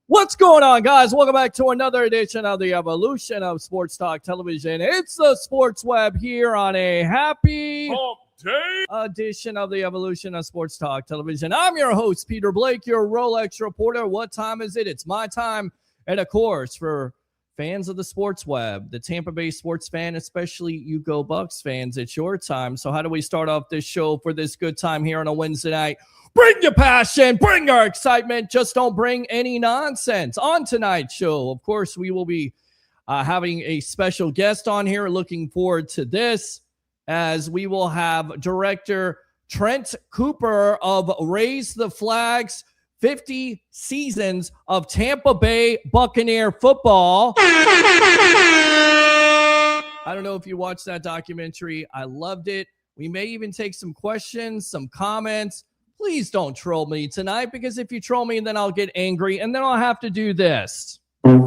What's going on, guys? Welcome back to another edition of the Evolution of Sports Talk Television. It's the Sports Web here on a happy edition of the Evolution of Sports Talk Television. I'm your host, Peter Blake, your Rolex reporter. What time is it? It's my time. And, of course, for fans of the Sports Web, the Tampa Bay sports fan, especially you Go Bucs fans, it's your time. So how do we start off this show for this good time here on a Wednesday night? Bring your passion, bring your excitement, just don't bring any nonsense. On tonight's show, of course, we will be having a special guest on here. Looking forward to this, as we will have director Trent Cooper of Raise the Flags, 50 seasons of Tampa Bay Buccaneer football. I don't know if you watched that documentary. I loved it. We may even take some questions, some comments. Please don't troll me tonight, because if you troll me, then I'll get angry, and then I'll have to do this. Or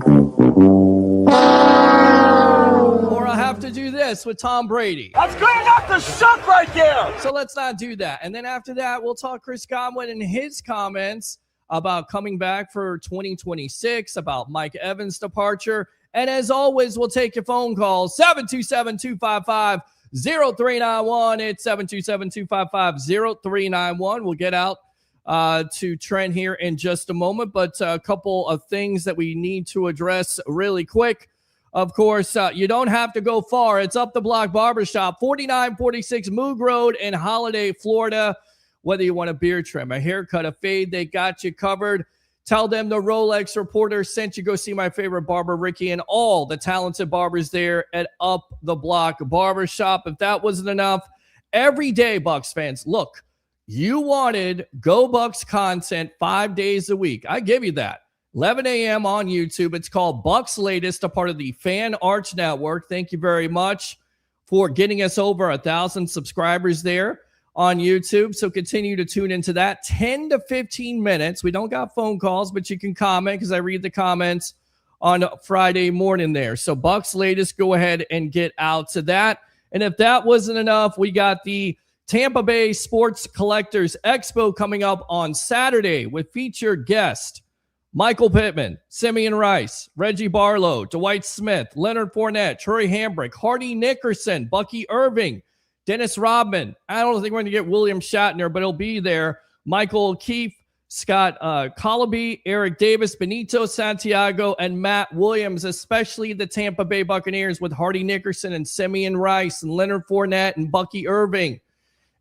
I'll have to do this with Tom Brady. That's good enough to suck right there. So let's not do that. And then after that, we'll talk Chris Godwin and his comments about coming back for 2026, about Mike Evans' departure. And as always, we'll take your phone calls, 727-255-0391. It's 727-255-0391. We'll get out to Trent here in just a moment, but a couple of things that we need to address really quick. Of course, you don't have to go far. It's Up the Block Barbershop, 4946 Moog Road in Holiday, Florida. Whether you want a beard trim, a haircut, a fade, they got you covered. Tell them the Rolex Reporter sent you. Go see my favorite barber, Ricky, and all the talented barbers there at Up the Block Barbershop. If that wasn't enough, every day, Bucs fans, look, you wanted Go Bucs content 5 days a week. I give you that. 11 a.m. on YouTube. It's called Bucs Latest, a part of the Fan Arch Network. Thank you very much for getting us over 1,000 subscribers there on YouTube. So continue to tune into that. 10 to 15 minutes. We don't got phone calls, but you can comment because I read the comments on Friday morning there. So Bucs Latest, go ahead and get out to that. And if that wasn't enough, we got the Tampa Bay Sports Collectors Expo coming up on Saturday with featured guest Michael Pittman, Simeon Rice, Reggie Barlow, Dwight Smith, Leonard Fournette, Troy Hambrick, Hardy Nickerson, Bucky Irving, Dennis Rodman. I don't think we're going to get William Shatner, but he'll be there. Michael O'Keefe, Scott Colaby, Eric Davis, Benito Santiago, and Matt Williams, especially the Tampa Bay Buccaneers with Hardy Nickerson and Simeon Rice and Leonard Fournette and Bucky Irving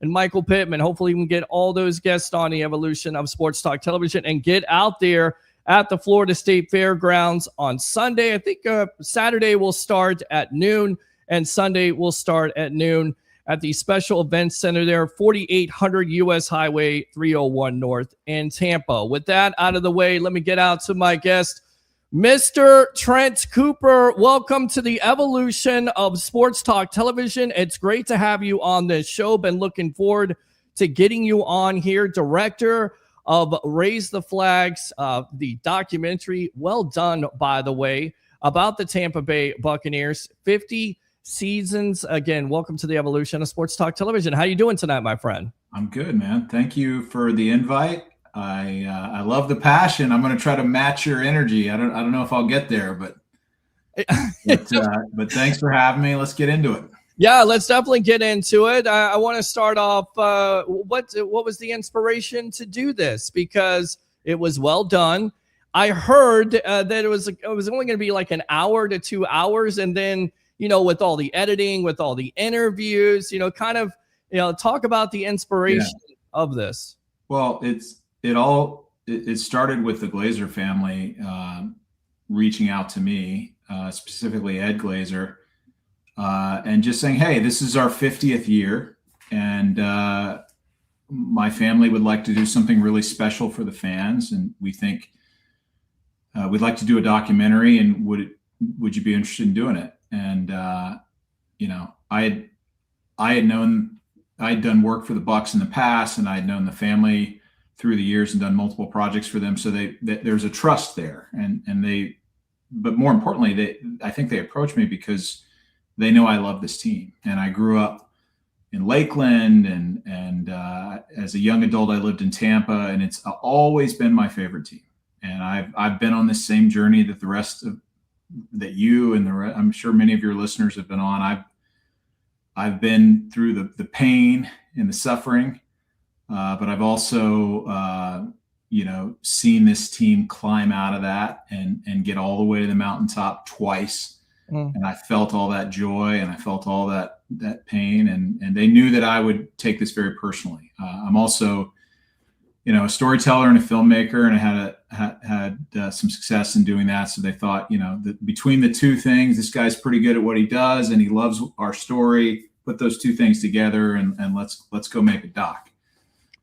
and Michael Pittman. Hopefully we can get all those guests on the evolution of Sports Talk Television and get out there at the Florida State Fairgrounds on Sunday. I think Saturday will start at noon and Sunday will start at noon at the Special Events Center there, 4800 U.S. Highway 301 North in Tampa. With that out of the way, let me get out to my guest, Mr. Trent Cooper. Welcome to the evolution of Sports Talk Television. It's great to have you on this show. Been looking forward to getting you on here. Director of Raise the Flags, the documentary, well done, by the way, about the Tampa Bay Buccaneers, 50 seasons. Again, welcome to the evolution of Sports Talk Television. How you doing tonight, my friend? I'm good, man. Thank you for the invite. I love the passion. I'm going to try to match your energy. I don't know if I'll get there, but thanks for having me. Let's get into it. Yeah, let's definitely get into it. I want to start off. What was the inspiration to do this? Because it was well done. I heard that it was only going to be like an hour to 2 hours, and then with all the editing, with all the interviews, talk about the inspiration of this. Well, it started with the Glazer family reaching out to me, specifically Ed Glazer. And just saying, hey, this is our 50th year, and my family would like to do something really special for the fans, and we think we'd like to do a documentary, and would you be interested in doing it? And I had done work for the Bucs in the past, and I had known the family through the years and done multiple projects for them, so there's a trust there, but more importantly, I think they approached me because they know I love this team, and I grew up in Lakeland, and as a young adult, I lived in Tampa, and it's always been my favorite team. And I've been on this same journey that the rest of that you and I'm sure many of your listeners have been on. I've been through the pain and the suffering, but I've also seen this team climb out of that and get all the way to the mountaintop twice. And I felt all that joy, and I felt all that pain, and they knew that I would take this very personally. I'm also, a storyteller and a filmmaker, and I had some success in doing that. So they thought, between the two things, this guy's pretty good at what he does, and he loves our story. Put those two things together, and let's go make a doc.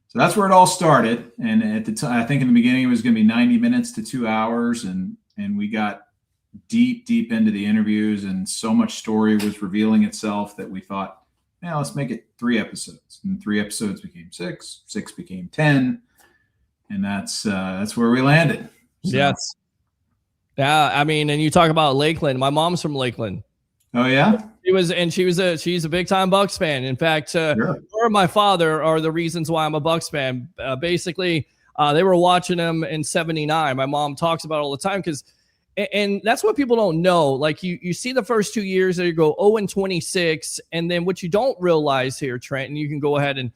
So that's where it all started. And at the time, I think in the beginning it was going to be 90 minutes to 2 hours, and we got deep into the interviews, and so much story was revealing itself that we thought, let's make it 3 episodes. And 3 episodes became 6 became 10, and that's where we landed. So. Yes. Yeah, I mean, and you talk about Lakeland. My mom's from Lakeland. Oh yeah. She's a big time Bucs fan. In fact, her and my father are the reasons why I'm a Bucs fan. Basically, They were watching them in 79. My mom talks about it all the time because, and that's what people don't know. Like you see the first 2 years there, you go 0-26, and then what you don't realize here, Trent, and you can go ahead and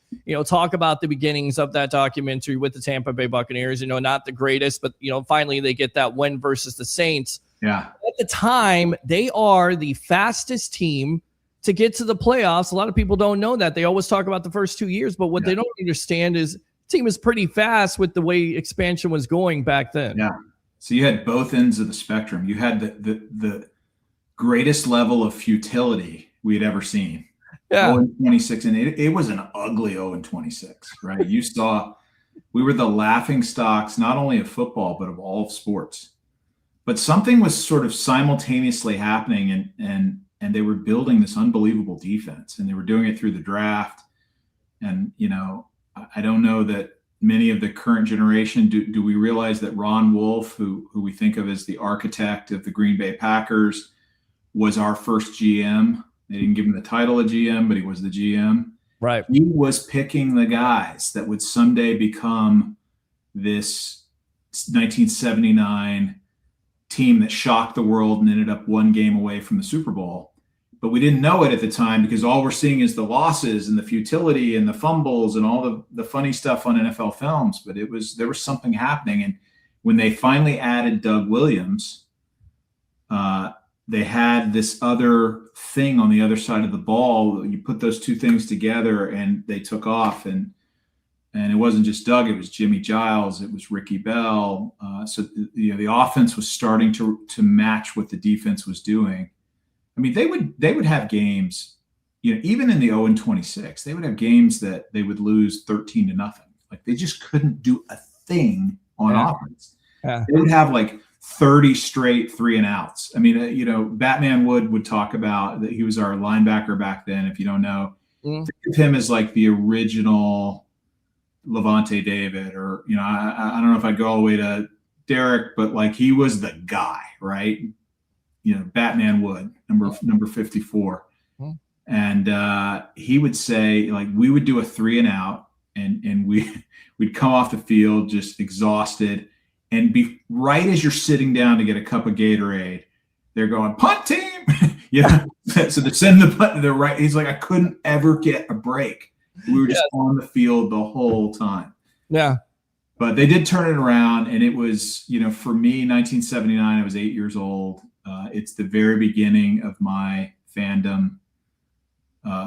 talk about the beginnings of that documentary with the Tampa Bay Buccaneers. Not the greatest, but finally they get that win versus the Saints. Yeah. At the time, they are the fastest team to get to the playoffs. A lot of people don't know that. They always talk about the first 2 years, but what they don't understand is the team is pretty fast with the way expansion was going back then. Yeah. So you had both ends of the spectrum. You had the greatest level of futility we had ever seen. Yeah. 0-26, and it was an ugly 0-26, right? You saw we were the laughing stocks, not only of football, but of all of sports. But something was sort of simultaneously happening, and they were building this unbelievable defense, and they were doing it through the draft. And, I don't know that many of the current generation, do we realize that Ron Wolf, who we think of as the architect of the Green Bay Packers, was our first GM. They didn't give him the title of GM, but he was the GM. Right. He was picking the guys that would someday become this 1979 team that shocked the world and ended up one game away from the Super Bowl. But we didn't know it at the time because all we're seeing is the losses and the futility and the fumbles and all the funny stuff on NFL films. But there was something happening. And when they finally added Doug Williams, they had this other thing on the other side of the ball. You put those two things together and they took off. And it wasn't just Doug, it was Jimmy Giles, it was Ricky Bell. So the offense was starting to match what the defense was doing. I mean, they would have games, even in the 0-26, they would have games that they would lose 13-0. Like they just couldn't do a thing on offense. Yeah. They would have like 30 straight 3-and-outs. I mean, Batman would talk about that. He was our linebacker back then. If you don't know, think of him as like the original Levante David, or I don't know if I'd go all the way to Derek, but like he was the guy, right? Batman Wood, number 54. And he would say, like, we would do a 3-and-out and we'd come off the field just exhausted, and be right as you're sitting down to get a cup of Gatorade, they're going, punt team. So they're sending the punt to the right. He's like, I couldn't ever get a break. We were just on the field the whole time. Yeah. But they did turn it around, and it was, for me, 1979, I was 8 years old. It's the very beginning of my fandom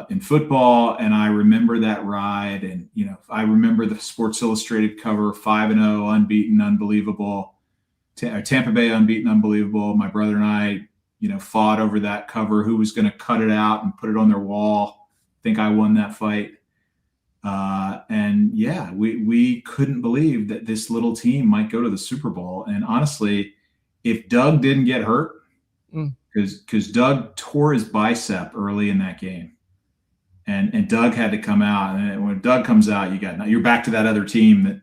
in football, and I remember that ride. And I remember the Sports Illustrated cover, 5-0, unbeaten, unbelievable. Tampa Bay, unbeaten, unbelievable. My brother and I, fought over that cover. Who was going to cut it out and put it on their wall? I think I won that fight. We couldn't believe that this little team might go to the Super Bowl. And honestly, if Doug didn't get hurt, because Doug tore his bicep early in that game, and Doug had to come out. And when Doug comes out, you're back to that other team that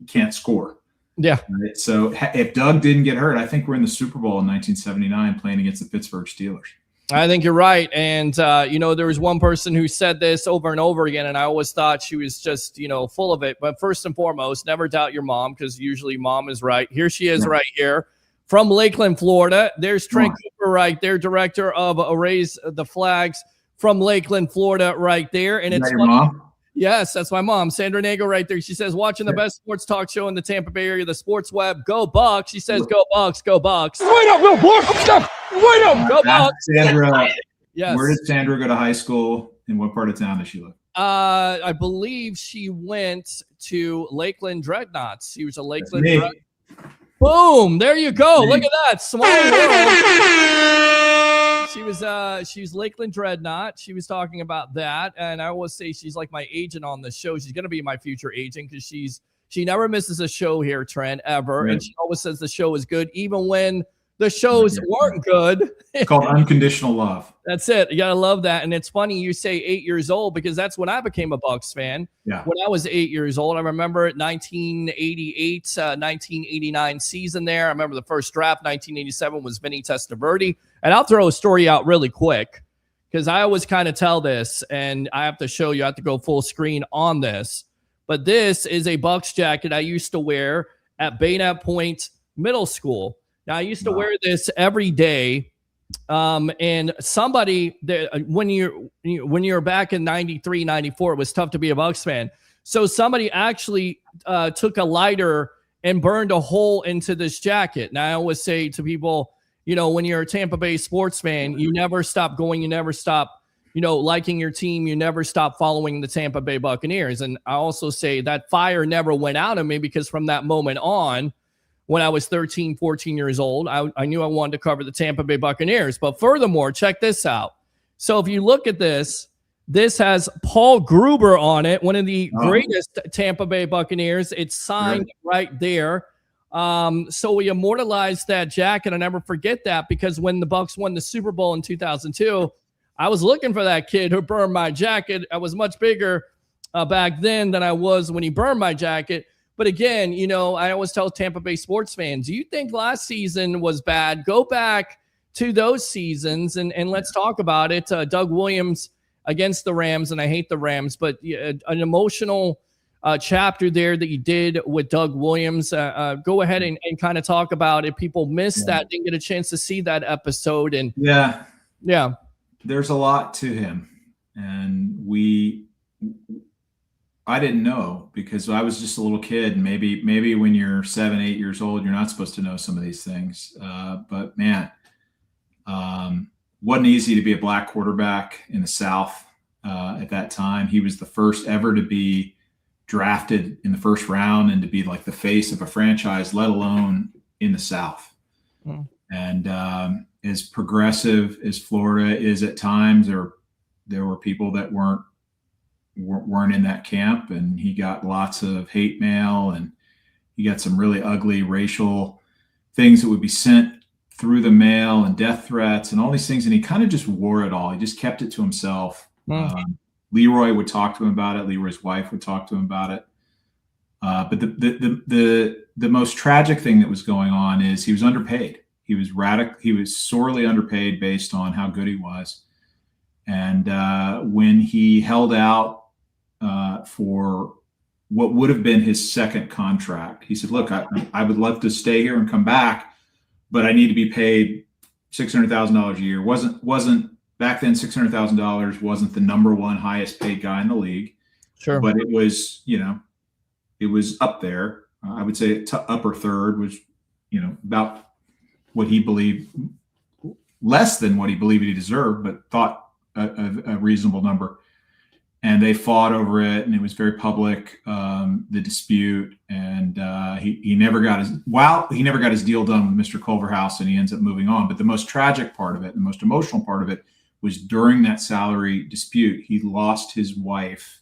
can't score. Yeah. Right? So if Doug didn't get hurt, I think we're in the Super Bowl in 1979 playing against the Pittsburgh Steelers. I think you're right. And, there was one person who said this over and over again, and I always thought she was just, full of it. But first and foremost, never doubt your mom, because usually mom is right. Here she is right here from Lakeland, Florida. There's Trent Cooper right there, director of Raise the Flags from Lakeland, Florida right there. And it's your mom? Yes, that's my mom, Sandra Nagle right there. She says, watching the best sports talk show in the Tampa Bay area, the Sports Web. Go Bucs. She says, go Bucs, go Bucs. Wait up, Will Bucs. Wait up. Go Bucs. Sandra, yes. Where did Sandra go to high school? In what part of town does she live? I believe she went to Lakeland Dreadnoughts. She was a Lakeland Dreadnought. Boom. There you go. Look at that. Small world. She was Lakeland Dreadnought. She was talking about that. And I always say she's like my agent on the show. She's going to be my future agent because she never misses a show here, Trent, ever. Right. And she always says the show is good, even when the shows weren't good. It's called Unconditional Love. That's it. You got to love that. And it's funny you say 8 years old, because that's when I became a Bucs fan. Yeah. When I was 8 years old, I remember 1988, 1989 season there. I remember the first draft, 1987, was Vinny Testaverde. And I'll throw a story out really quick, because I always kind of tell this, and I have to show you, I have to go full screen on this. but this is a Bucs jacket I used to wear at Bayonet Point Middle School. Now, I used to wear this every day. And somebody that when you're back in 93, 94, it was tough to be a Bucs fan. So somebody actually took a lighter and burned a hole into this jacket. And I always say to people, when you're a Tampa Bay sports fan, you never stop going, you never stop, liking your team, you never stop following the Tampa Bay Buccaneers. And I also say that fire never went out of me, because from that moment on, when I was 13, 14 years old, I knew I wanted to cover the Tampa Bay Buccaneers. But furthermore, check this out. So if you look at this has Paul Gruber on it, one of the greatest Tampa Bay Buccaneers. It's signed right there. So we immortalized that jacket. I'll never forget that, because when the Bucs won the Super Bowl in 2002, I was looking for that kid who burned my jacket. I was much bigger back then than I was when he burned my jacket. But again, I always tell Tampa Bay sports fans, you think last season was bad, go back to those seasons and let's talk about it. Doug Williams against the Rams, and I hate the Rams, but an emotional chapter there that you did with Doug Williams. Go ahead and kind of talk about it. People missed that, didn't get a chance to see that episode. And yeah, there's a lot to him. And I didn't know, because I was just a little kid. And maybe when you're 7, 8 years old, you're not supposed to know some of these things. But man, wasn't easy to be a black quarterback in the South at that time. He was the first ever to be drafted in the first round and to be like the face of a franchise, let alone in the South. And as progressive as Florida is at times, there were people that weren't in that camp, and he got lots of hate mail, and he got some really ugly racial things that would be sent through the mail, and death threats and all these things. And he kind of just wore it all. He just kept it to himself. Leroy would talk to him about it. Leroy's wife would talk to him about it. But the most tragic thing that was going on is he was underpaid. He was sorely underpaid based on how good he was. And when he held out for what would have been his second contract, he said, look, I would love to stay here and come back, but I need to be paid $600,000 a year. Wasn't back then, $600,000 wasn't the number one highest paid guy in the league. Sure. But it was, it was up there. I would say upper third was, about what he believed, less than what he believed he deserved, but thought a reasonable number. And they fought over it, and it was very public, the dispute. And he never got his deal done with Mr. Culverhouse, and he ends up moving on. But the most tragic part of it, the most emotional part of it, was during that salary dispute, he lost his wife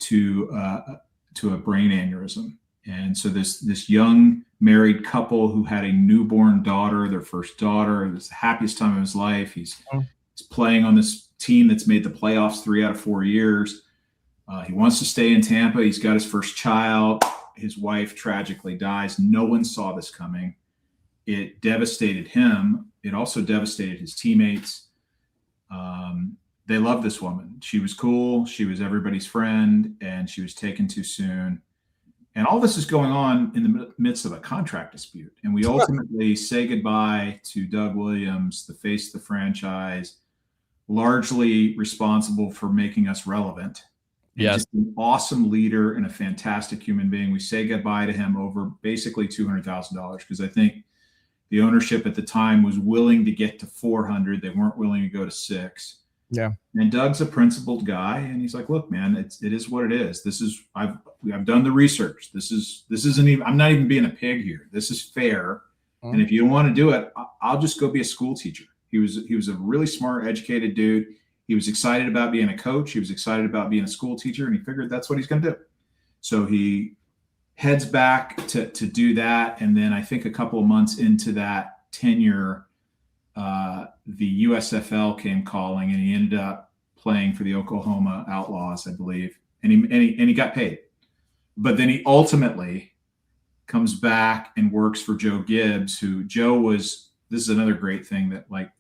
to a brain aneurysm. And so this young married couple who had a newborn daughter, their first daughter, it was the happiest time of his life. He's playing on this team that's made the playoffs 3 out of 4 years. He wants to stay in Tampa. He's got his first child. His wife tragically dies. No one saw this coming. It devastated him. It also devastated his teammates. They loved this woman. She was cool. She was everybody's friend, and she was taken too soon. And all this is going on in the midst of a contract dispute. And we ultimately say goodbye to Doug Williams, the face of the franchise, largely responsible for making us relevant. Yes. Just an awesome leader and a fantastic human being. We say goodbye to him over basically $200,000, because I think the ownership at the time was willing to get to 400. They weren't willing to go to 6. Yeah. And Doug's a principled guy, and he's like, look, man, it is what it is. I've done the research. This isn't even, I'm not even being a pig here. This is fair. And if you don't want to do it, I'll just go be a school teacher. He was a really smart, educated dude. He was excited about being a coach. He was excited about being a school teacher, and he figured that's what he's going to do. So he heads back to do that. And then I think a couple of months into that tenure, the USFL came calling, and he ended up playing for the Oklahoma Outlaws, I believe. And he got paid. But then he ultimately comes back and works for Joe Gibbs, this is another great thing that, like,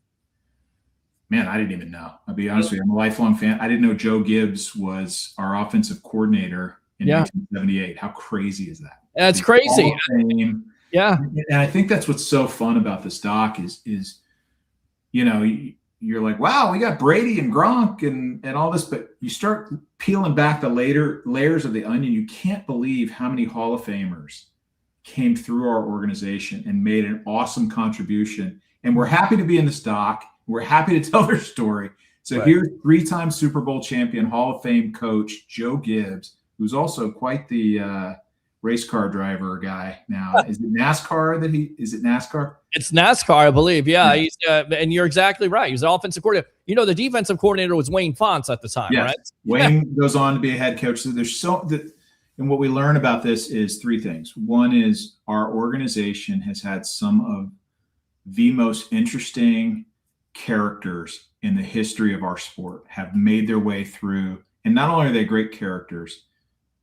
man, I didn't even know. I'll be honest with you. I'm a lifelong fan. I didn't know Joe Gibbs was our offensive coordinator in 1978. How crazy is that? That's crazy. Yeah. And I think that's what's so fun about this doc is you're like, wow, we got Brady and Gronk and all this, but you start peeling back the later layers of the onion. You can't believe how many Hall of Famers came through our organization and made an awesome contribution. And we're happy to be in this doc. We're happy to tell their story. So here's 3-time Super Bowl champion, Hall of Fame coach Joe Gibbs, who's also quite the race car driver guy now. Is it NASCAR Is it NASCAR? It's NASCAR, I believe. Yeah. He's and you're exactly right. He was an offensive coordinator. The defensive coordinator was Wayne Fonts at the time, right? Wayne goes on to be a head coach. So and what we learn about this is 3 things. One is our organization has had some of the most interesting characters in the history of our sport have made their way through. And not only are they great characters,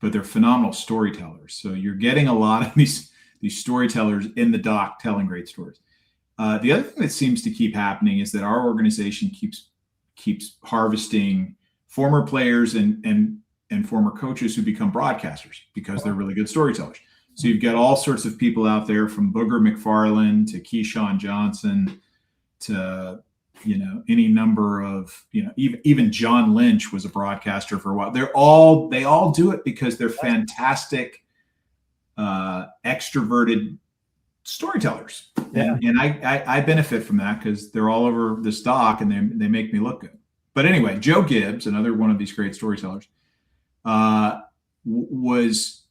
but they're phenomenal storytellers. So you're getting a lot of these storytellers in the doc telling great stories. The other thing that seems to keep happening is that our organization keeps harvesting former players and former coaches who become broadcasters because they're really good storytellers. So you've got all sorts of people out there, from Booger McFarland to Keyshawn Johnson to any number of, even John Lynch was a broadcaster for a while. They all do it because they're fantastic, extroverted storytellers. Yeah. And I benefit from that because they're all over this doc and they make me look good. But anyway, Joe Gibbs, another one of these great storytellers, was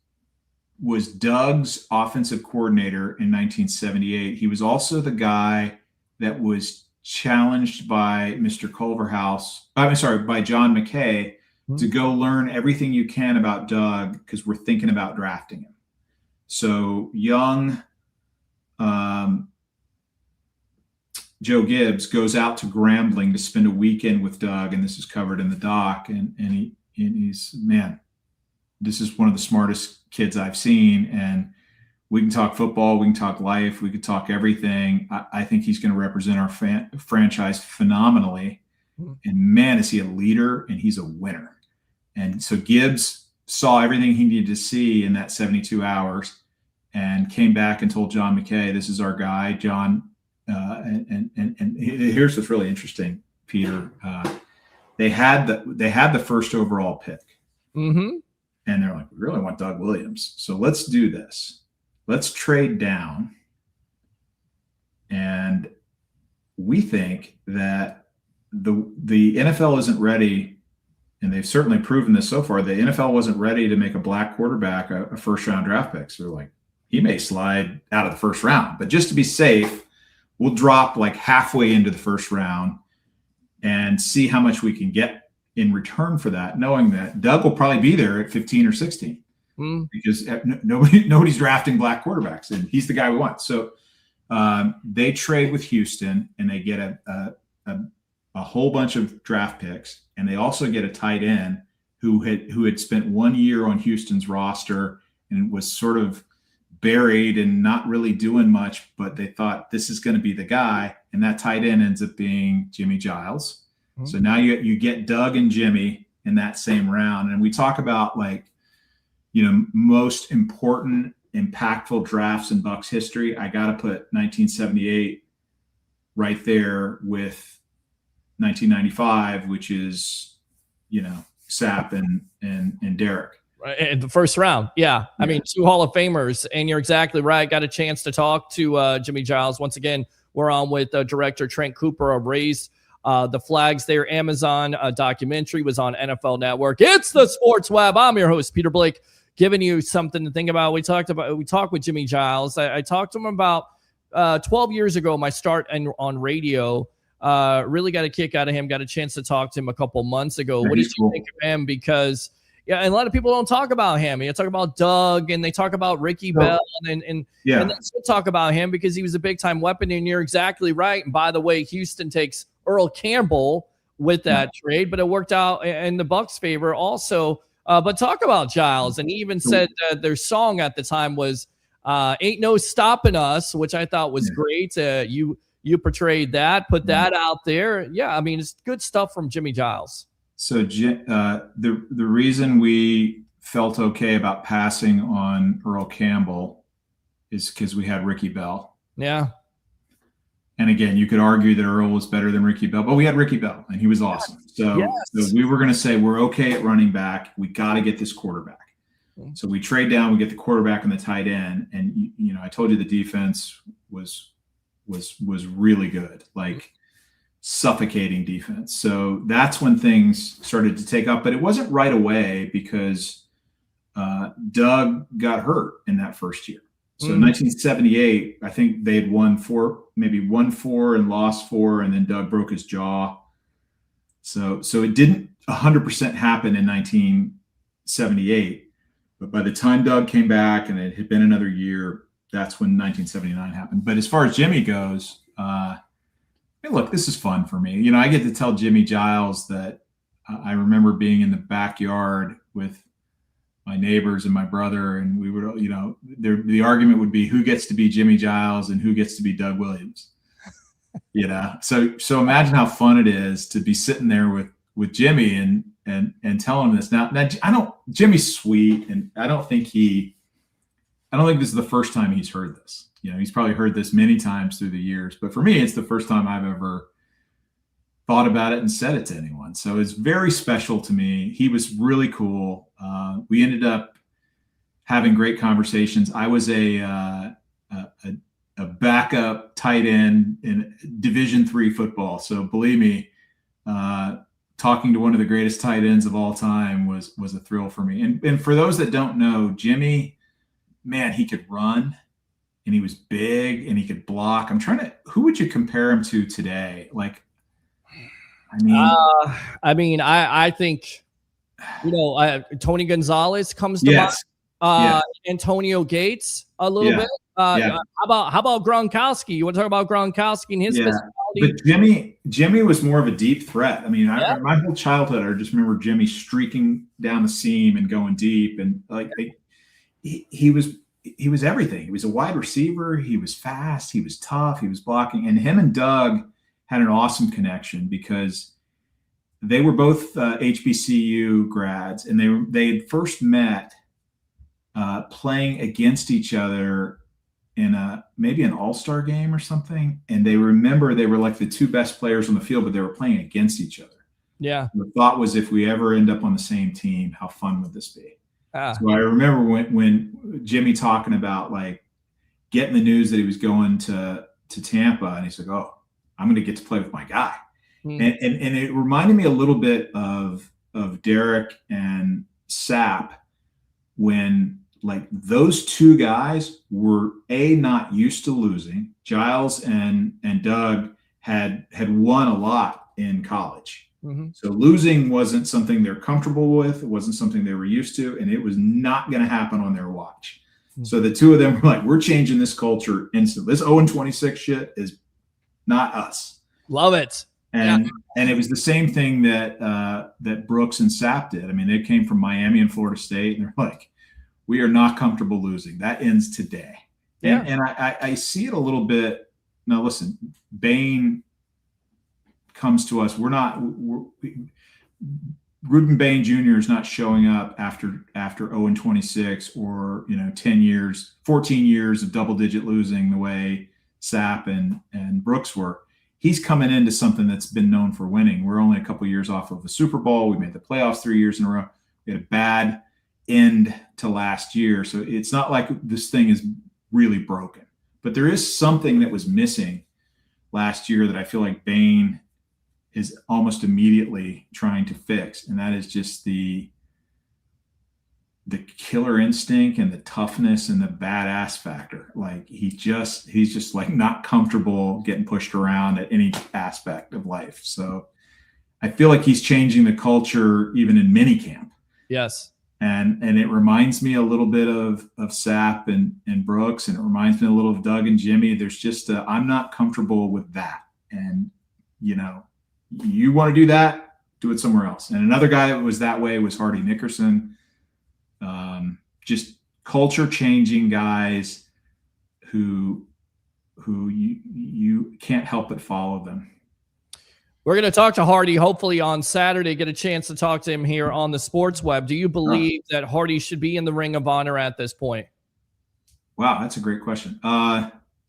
Doug's offensive coordinator in 1978. He was also the guy that was challenged by Mr. by John McKay to go learn everything you can about Doug because we're thinking about drafting him. So young Joe Gibbs goes out to Grambling to spend a weekend with Doug, and this is covered in the doc. And he's, man, this is one of the smartest kids I've seen. And we can talk football, we can talk life, we could talk everything. I think he's going to represent our franchise phenomenally. And man, is he a leader, and he's a winner. And so Gibbs saw everything he needed to see in that 72 hours and came back and told John McKay, this is our guy, John. And here's what's really interesting, Peter. They had the first overall pick. Mm-hmm. And they're like, we really want Doug Williams. So let's do this. Let's trade down. And we think that the NFL isn't ready, and they've certainly proven this so far. The NFL wasn't ready to make a black quarterback a first-round draft pick. So they're like, he may slide out of the first round. But just to be safe, we'll drop like halfway into the first round and see how much we can get in return for that, knowing that Doug will probably be there at 15 or 16 because nobody's drafting black quarterbacks, and he's the guy we want. So they trade with Houston, and they get a whole bunch of draft picks, and they also get a tight end who had spent 1 year on Houston's roster and was sort of buried and not really doing much, but they thought this is going to be the guy, and that tight end ends up being Jimmy Giles. Mm-hmm. So now you get Doug and Jimmy in that same round. And we talk about, like, most important, impactful drafts in Bucs history. I got to put 1978 right there with 1995, which is, Sapp and Derek. Right, in the first round. Yeah. I mean, 2 Hall of Famers, and you're exactly right. Got a chance to talk to Jimmy Giles. Once again, we're on with director Trent Cooper of Raise the Flags. Their Amazon documentary was on NFL Network. It's the Sports Web. I'm your host, Peter Blake, giving you something to think about. We talked with Jimmy Giles. I talked to him about 12 years ago, my start on radio. Really got a kick out of him. Got a chance to talk to him a couple months ago. What did you think of him? Because and a lot of people don't talk about him. They talk about Doug, and they talk about Ricky Bell, and they still talk about him because he was a big time weapon. And you're exactly right. And by the way, Houston takes Earl Campbell with that trade, but it worked out in the Bucs' favor also. But talk about Giles, and he even said their song at the time was "Ain't No Stopping Us," which I thought was great. You portrayed that, put that out there. Yeah, I mean, it's good stuff from Jimmy Giles. So the reason we felt okay about passing on Earl Campbell is because we had Ricky Bell. Yeah. And again, you could argue that Earl was better than Ricky Bell, but we had Ricky Bell, and he was awesome. So we were going to say we're okay at running back. We got to get this quarterback. So we trade down, we get the quarterback and the tight end, and you know, I told you the defense was really good, like suffocating defense. So that's when things started to take up, but it wasn't right away because Doug got hurt in that first year. So in 1978, I think they'd won 4 and lost 4, and then Doug broke his jaw. So it didn't 100% happen in 1978, but by the time Doug came back and it had been another year, that's when 1979 happened. But as far as Jimmy goes, hey, look, this is fun for me. You know, I get to tell Jimmy Giles that I remember being in the backyard with my neighbors and my brother, and we would, you know, the argument would be who gets to be Jimmy Giles and who gets to be Doug Williams. You know, so imagine how fun it is to be sitting there with Jimmy and tell him this. Now Jimmy's sweet, and I don't think this is the first time he's heard this. You know, he's probably heard this many times through the years, but for me, it's the first time I've ever thought about it and said it to anyone. So it's very special to me. He was really cool. We ended up having great conversations. I was a backup tight end in Division III football. So believe me, talking to one of the greatest tight ends of all time was a thrill for me. And for those that don't know, Jimmy, man, he could run and he was big and he could block. Who would you compare him to today? Like, I think, you know, Tony Gonzalez comes to mind. Antonio Gates a little bit. How about Gronkowski? You want to talk about Gronkowski and his physicality? But Jimmy was more of a deep threat. I mean, my whole childhood, I just remember Jimmy streaking down the seam and going deep, and like he was everything. He was a wide receiver. He was fast. He was tough. He was blocking, and him and Doug had an awesome connection because they were both HBCU grads, and they had first met playing against each other in maybe an all-star game or something. And they remember they were like the two best players on the field, but they were playing against each other. Yeah. The thought was, if we ever end up on the same team, how fun would this be? So I remember when Jimmy talking about like getting the news that he was going to Tampa, and he's like, "Oh, I'm going to get to play with my guy." And it reminded me a little bit of Derek and Sapp, when like those two guys were not used to losing. Giles and Doug had won a lot in college. So losing wasn't something they're comfortable with. It wasn't something they were used to, and it was not going to happen on their watch. So the two of them were like, we're changing this culture instantly. This 0-26 shit is not us. Love it. And it was the same thing that Brooks and Sapp did. I mean, they came from Miami and Florida State, and they're like, we are not comfortable losing. That ends today. And I see it a little bit. Now, listen, Bain comes to us. Ruben Bain Jr. is not showing up after 0-26 or 14 years of double-digit losing the way Sapp and Brooks were. He's coming into something that's been known for winning. We're only a couple of years off of the Super Bowl. We made the playoffs 3 years in a row. We had a bad end to last year. So it's not like this thing is really broken. But there is something that was missing last year that I feel like Bain is almost immediately trying to fix. And that is just the killer instinct and the toughness and the badass factor. Like he's just like not comfortable getting pushed around at any aspect of life. So I feel like he's changing the culture even in minicamp. Yes. And it reminds me a little bit of Sapp and Brooks, and it reminds me a little of Doug and Jimmy. There's just I'm not comfortable with that. And you want to do that, do it somewhere else. And another guy that was that way was Hardy Nickerson. Just culture changing guys who you can't help but follow them. We're going to talk to Hardy hopefully on Saturday, get a chance to talk to him here on the Sports Web. Do you believe that Hardy should be in the Ring of Honor at this point? Wow, that's a great question.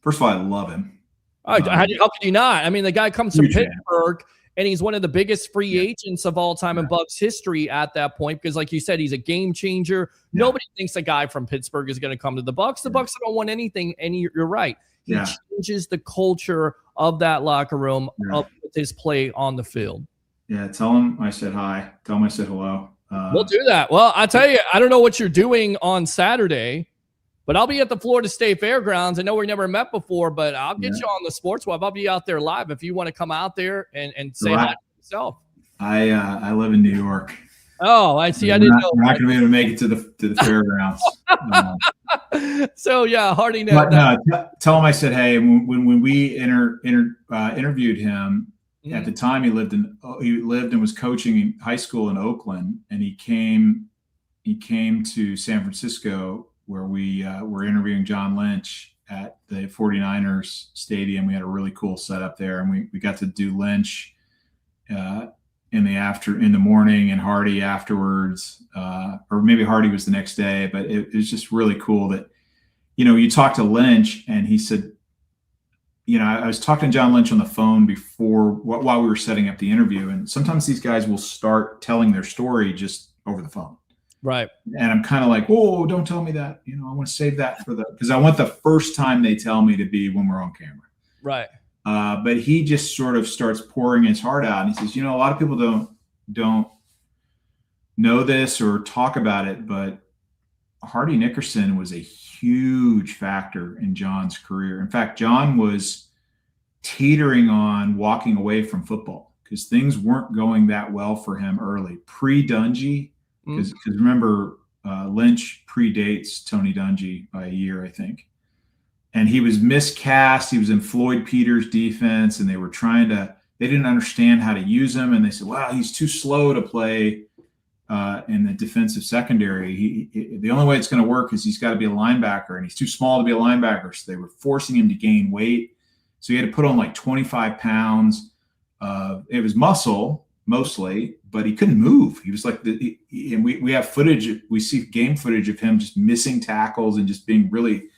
First of all, I love him. How could you not? I mean, the guy comes from Pittsburgh, and he's one of the biggest free agents of all time in Bucs history at that point, because like you said, he's a game changer. Nobody thinks a guy from Pittsburgh is going to come to the Bucs. The Bucs don't want anything, and you're right. He changes the culture of that locker room with his play on the field. Yeah, tell him I said hi. Tell him I said hello. We'll do that. Well, I tell you, I don't know what you're doing on Saturday, but I'll be at the Florida State Fairgrounds. I know we never met before, but I'll get you on the Sports Web. I'll be out there live if you want to come out there and say hi to yourself. I live in New York. Oh, I see. I didn't know. We're not going to be able to make it to the fairgrounds. So yeah, Hardy. Tell him I said hey. When we interviewed him at the time, he lived and was coaching in high school in Oakland, and he came to San Francisco where we were interviewing John Lynch at the 49ers stadium. We had a really cool setup there, and we got to do Lynch in the morning and Hardy afterwards, or maybe Hardy was the next day. But it was just really cool that, you talk to Lynch and he said, I was talking to John Lynch on the phone while we were setting up the interview. And sometimes these guys will start telling their story just over the phone. Right. And I'm kind of like, whoa, don't tell me that. I want to save that because I want the first time they tell me to be when we're on camera. Right. But he just sort of starts pouring his heart out, and he says, a lot of people don't know this or talk about it, but Hardy Nickerson was a huge factor in John's career. In fact, John was teetering on walking away from football because things weren't going that well for him early, pre-Dungy, because remember, Lynch predates Tony Dungy by a year, I think. And he was miscast. He was in Floyd Peters' defense, and they didn't understand how to use him. And they said, wow, he's too slow to play in the defensive secondary. The only way it's going to work is he's got to be a linebacker, and he's too small to be a linebacker. So they were forcing him to gain weight. So he had to put on like 25 pounds. It was muscle mostly, but he couldn't move. He was like, and we have footage. We see game footage of him just missing tackles and just being really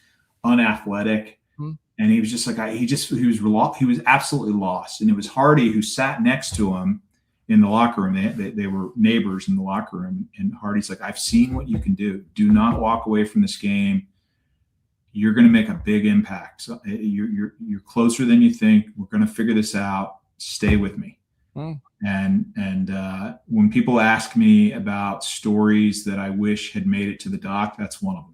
unathletic. And he was just like, he was absolutely lost. And it was Hardy who sat next to him in the locker room. They were neighbors in the locker room. And Hardy's like, I've seen what you can do. Do not walk away from this game. You're going to make a big impact. So you're closer than you think. We're going to figure this out. Stay with me. And when people ask me about stories that I wish had made it to the doc, that's one of them.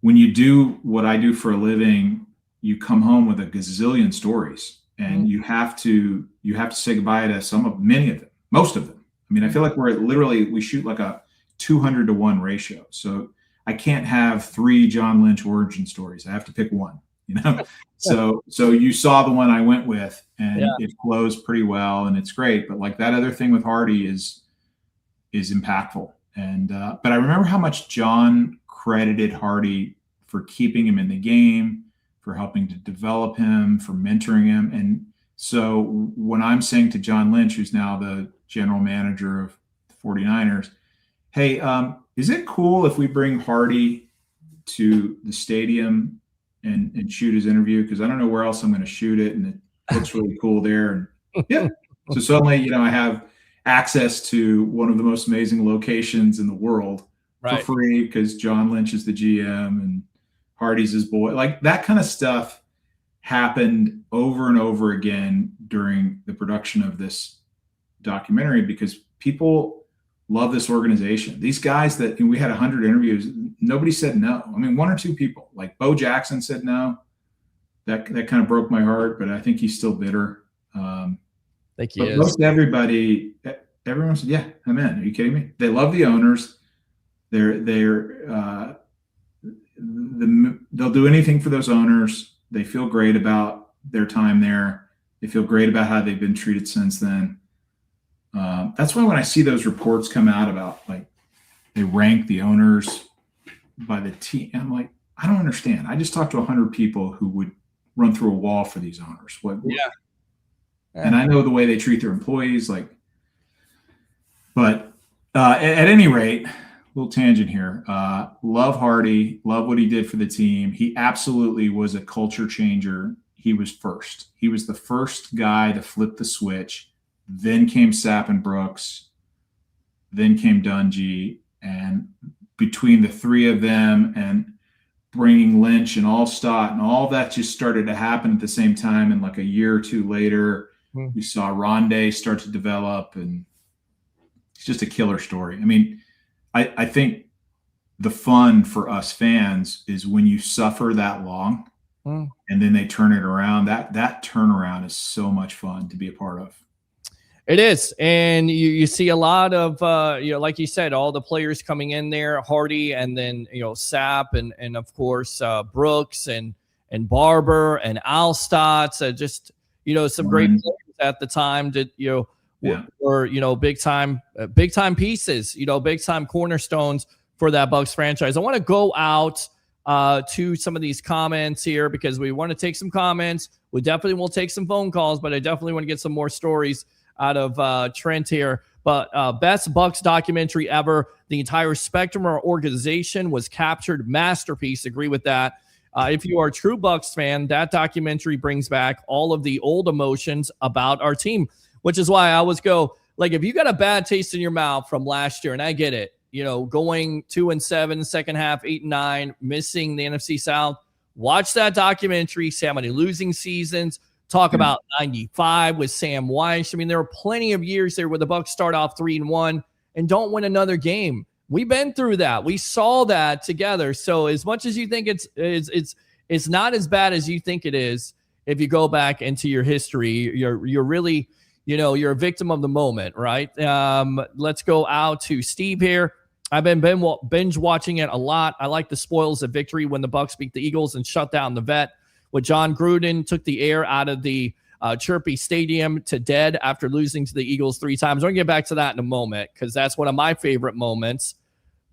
When you do what I do for a living, you come home with a gazillion stories, and you have to say goodbye to many of them, most of them. I mean, I feel like we shoot like a 200-to-1 ratio. So I can't have 3 John Lynch origin stories. I have to pick one, So you saw the one I went with, and it flows pretty well, and it's great. But like that other thing with Hardy is impactful. And but I remember how much John credited Hardy for keeping him in the game, for helping to develop him, for mentoring him. And so when I'm saying to John Lynch, who's now the general manager of the 49ers, hey, is it cool if we bring Hardy to the stadium and shoot his interview? Because I don't know where else I'm going to shoot it, and it looks really cool there. And so suddenly, I have access to one of the most amazing locations in the world for free because John Lynch is the GM and Hardy's his boy. Like that kind of stuff happened over and over again during the production of this documentary because people love this organization. These guys that we had 100 interviews, nobody said no. I mean, 1 or 2 people, like Bo Jackson said no. That kind of broke my heart, but I think he's still bitter. Think he is. Most everyone said, yeah, I'm in. Are you kidding me? They love the owners. They'll do anything for those owners. They feel great about their time there. They feel great about how they've been treated since then. That's why when I see those reports come out about like they rank the owners by the team, I'm like, I don't understand. I just talked to 100 people who would run through a wall for these owners. Yeah. And I know the way they treat their employees, but at any rate, little tangent here. Love Hardy, love what he did for the team. He absolutely was a culture changer. He was first. He was the first guy to flip the switch. Then came Sapp and Brooks. Then came Dungy. And between the three of them and bringing Lynch and Allstott and all that just started to happen at the same time. And like a year or two later, we saw Rondé start to develop, and it's just a killer story. I mean, I think the fun for us fans is when you suffer that long and then they turn it around. That turnaround is so much fun to be a part of. It is. And you see a lot of, like you said, all the players coming in there, Hardy, and then, Sapp and of course, Brooks and Barber and Allstott, just, some great players at the time that, were big time pieces, big time cornerstones for that Bucs franchise. I want to go out to some of these comments here because we want to take some comments. We definitely will take some phone calls, but I definitely want to get some more stories out of Trent here. But best Bucs documentary ever. The entire spectrum of organization was captured. Masterpiece. Agree with that. If you are a true Bucs fan, that documentary brings back all of the old emotions about our team, which is why I always go, if you got a bad taste in your mouth from last year, and I get it, going 2-7, second half, 8-9, missing the NFC South, watch that documentary, see how many losing seasons, talk about 95 with Sam Weiss. I mean, there were plenty of years there where the Bucs start off 3-1 and don't win another game. We've been through that. We saw that together. So as much as you think it's not as bad as you think it is, if you go back into your history, you're really, you're a victim of the moment, right? Let's go out to Steve here. I've been binge watching it a lot. I like the spoils of victory when the Bucs beat the Eagles and shut down the vet. When John Gruden took the air out of the Chirpy Stadium to dead after losing to the Eagles 3 times. We're going to get back to that in a moment because that's one of my favorite moments.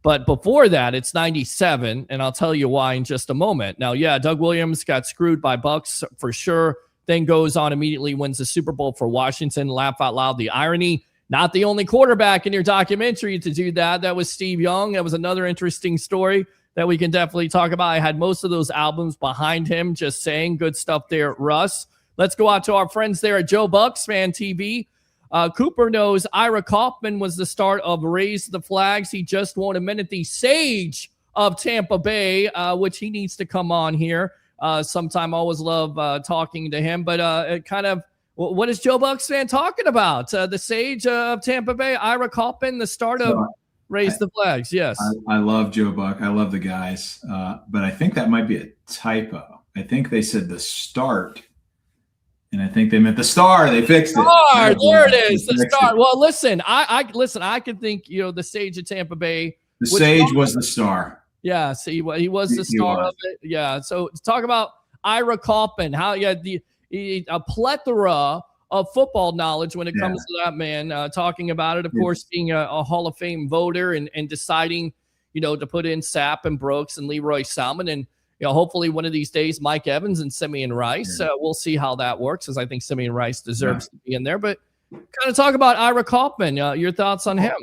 But before that, it's 97, and I'll tell you why in just a moment. Now, Doug Williams got screwed by Bucs for sure. Then goes on immediately, wins the Super Bowl for Washington. Laugh out loud. The irony, not the only quarterback in your documentary to do that. That was Steve Young. That was another interesting story that we can definitely talk about. I had most of those albums behind him, just saying good stuff there, Russ. Let's go out to our friends there at Joe Bucs Fan TV. Cooper knows Ira Kaufman was the start of Raise the Flags. He just won't admit it. The sage of Tampa Bay, which he needs to come on here sometime. Always love talking to him. But what is Joe Bucs Fan talking about? The sage of Tampa Bay, Ira Kaufman, the start of Raise the Flags. Yes. I love Joe Buck. I love the guys. But I think that might be a typo. I think they said the start. And I think they meant the star. They fixed it. Star, there it is. The star. Well, listen. I could think the sage of Tampa Bay. The sage was the star. Yeah. See, he was the star of it. Yeah. So talk about Ira Kaufman. How a plethora of football knowledge when it comes to that man. Talking about it, of course, being a Hall of Fame voter and deciding, to put in Sapp and Brooks and Leroy Salmon and. Hopefully one of these days, Mike Evans and Simeon Rice. We'll see how that works, as I think Simeon Rice deserves to be in there. But kind of talk about Ira Kaufman. Your thoughts on him?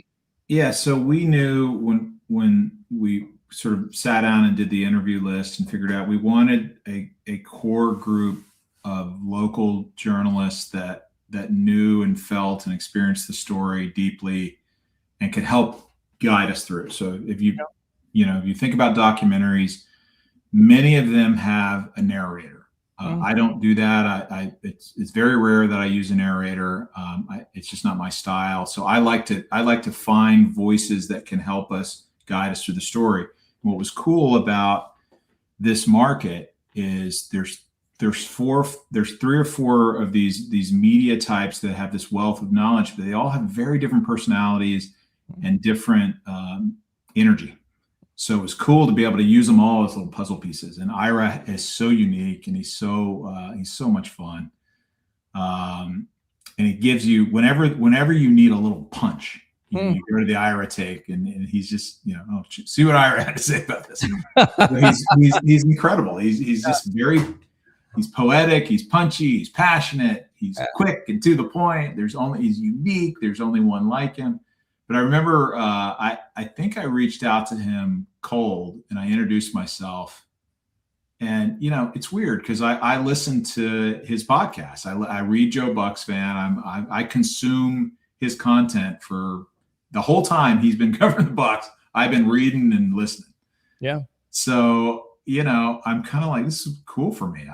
Yeah, so we knew when we sort of sat down and did the interview list and figured out we wanted a core group of local journalists that knew and felt and experienced the story deeply and could help guide us through. So if you think about documentaries, many of them have a narrator. I don't do that. It's very rare that I use a narrator. It's just not my style. So I like to find voices that can help us guide us through the story. What was cool about this market is there's 3 or 4 of these media types that have this wealth of knowledge, but they all have very different personalities and different energy. So it was cool to be able to use them all as little puzzle pieces. And Ira is so unique, and he's so much fun. And it gives you whenever you need a little punch, you go to the Ira take, and he's just see what Ira had to say about this. He's incredible. He's just very He's poetic. He's punchy. He's passionate. He's quick and to the point. He's unique. There's only one like him. But I remember, I think I reached out to him cold and I introduced myself. And, it's weird because I listen to his podcast. I read Joe Bucs fan. I consume his content for the whole time he's been covering the Bucs. I've been reading and listening. Yeah. So, I'm kind of like, this is cool for me.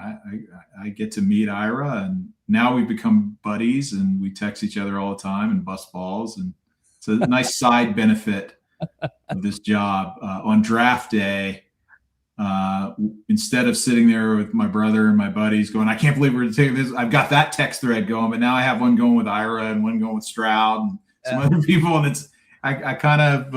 I get to meet Ira, and now we've become buddies and we text each other all the time and bust balls. And it's a nice side benefit of this job. On draft day, instead of sitting there with my brother and my buddies going, I can't believe we're taking this. I've got that text thread going, but now I have one going with Ira and one going with Stroud and some other people. And I kind of,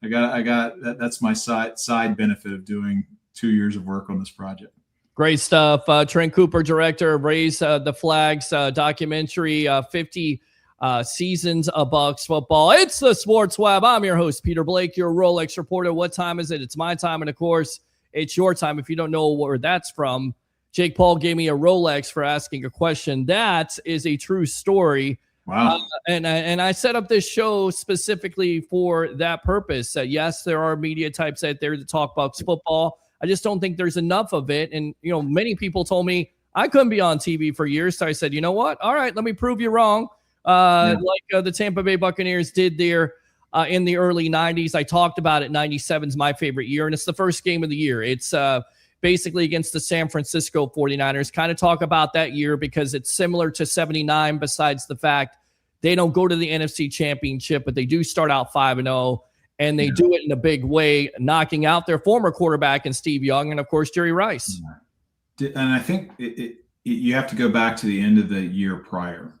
I got that's my side benefit of doing 2 years of work on this project. Great stuff. Trent Cooper, director of Raise the Flags documentary, 50 seasons of Bucs football. It's the Sports Web. I'm your host, Peter Blake, your Rolex reporter. What time is it? It's my time, and of course, it's your time. If you don't know where that's from, Jake Paul gave me a Rolex for asking a question. That is a true story. Wow. And I set up this show specifically for that purpose. Yes, there are media types out there that talk Bucs football. I just don't think there's enough of it. And, many people told me I couldn't be on TV for years. So I said, you know what? All right, let me prove you wrong. Like the Tampa Bay Buccaneers did there in the early 90s. I talked about it. 97 is my favorite year, and it's the first game of the year. It's basically against the San Francisco 49ers. Kind of talk about that year because it's similar to 79 besides the fact they don't go to the NFC Championship, but they do start out 5-0, and they do it in a big way, knocking out their former quarterback and Steve Young and, of course, Jerry Rice. And I think you have to go back to the end of the year prior.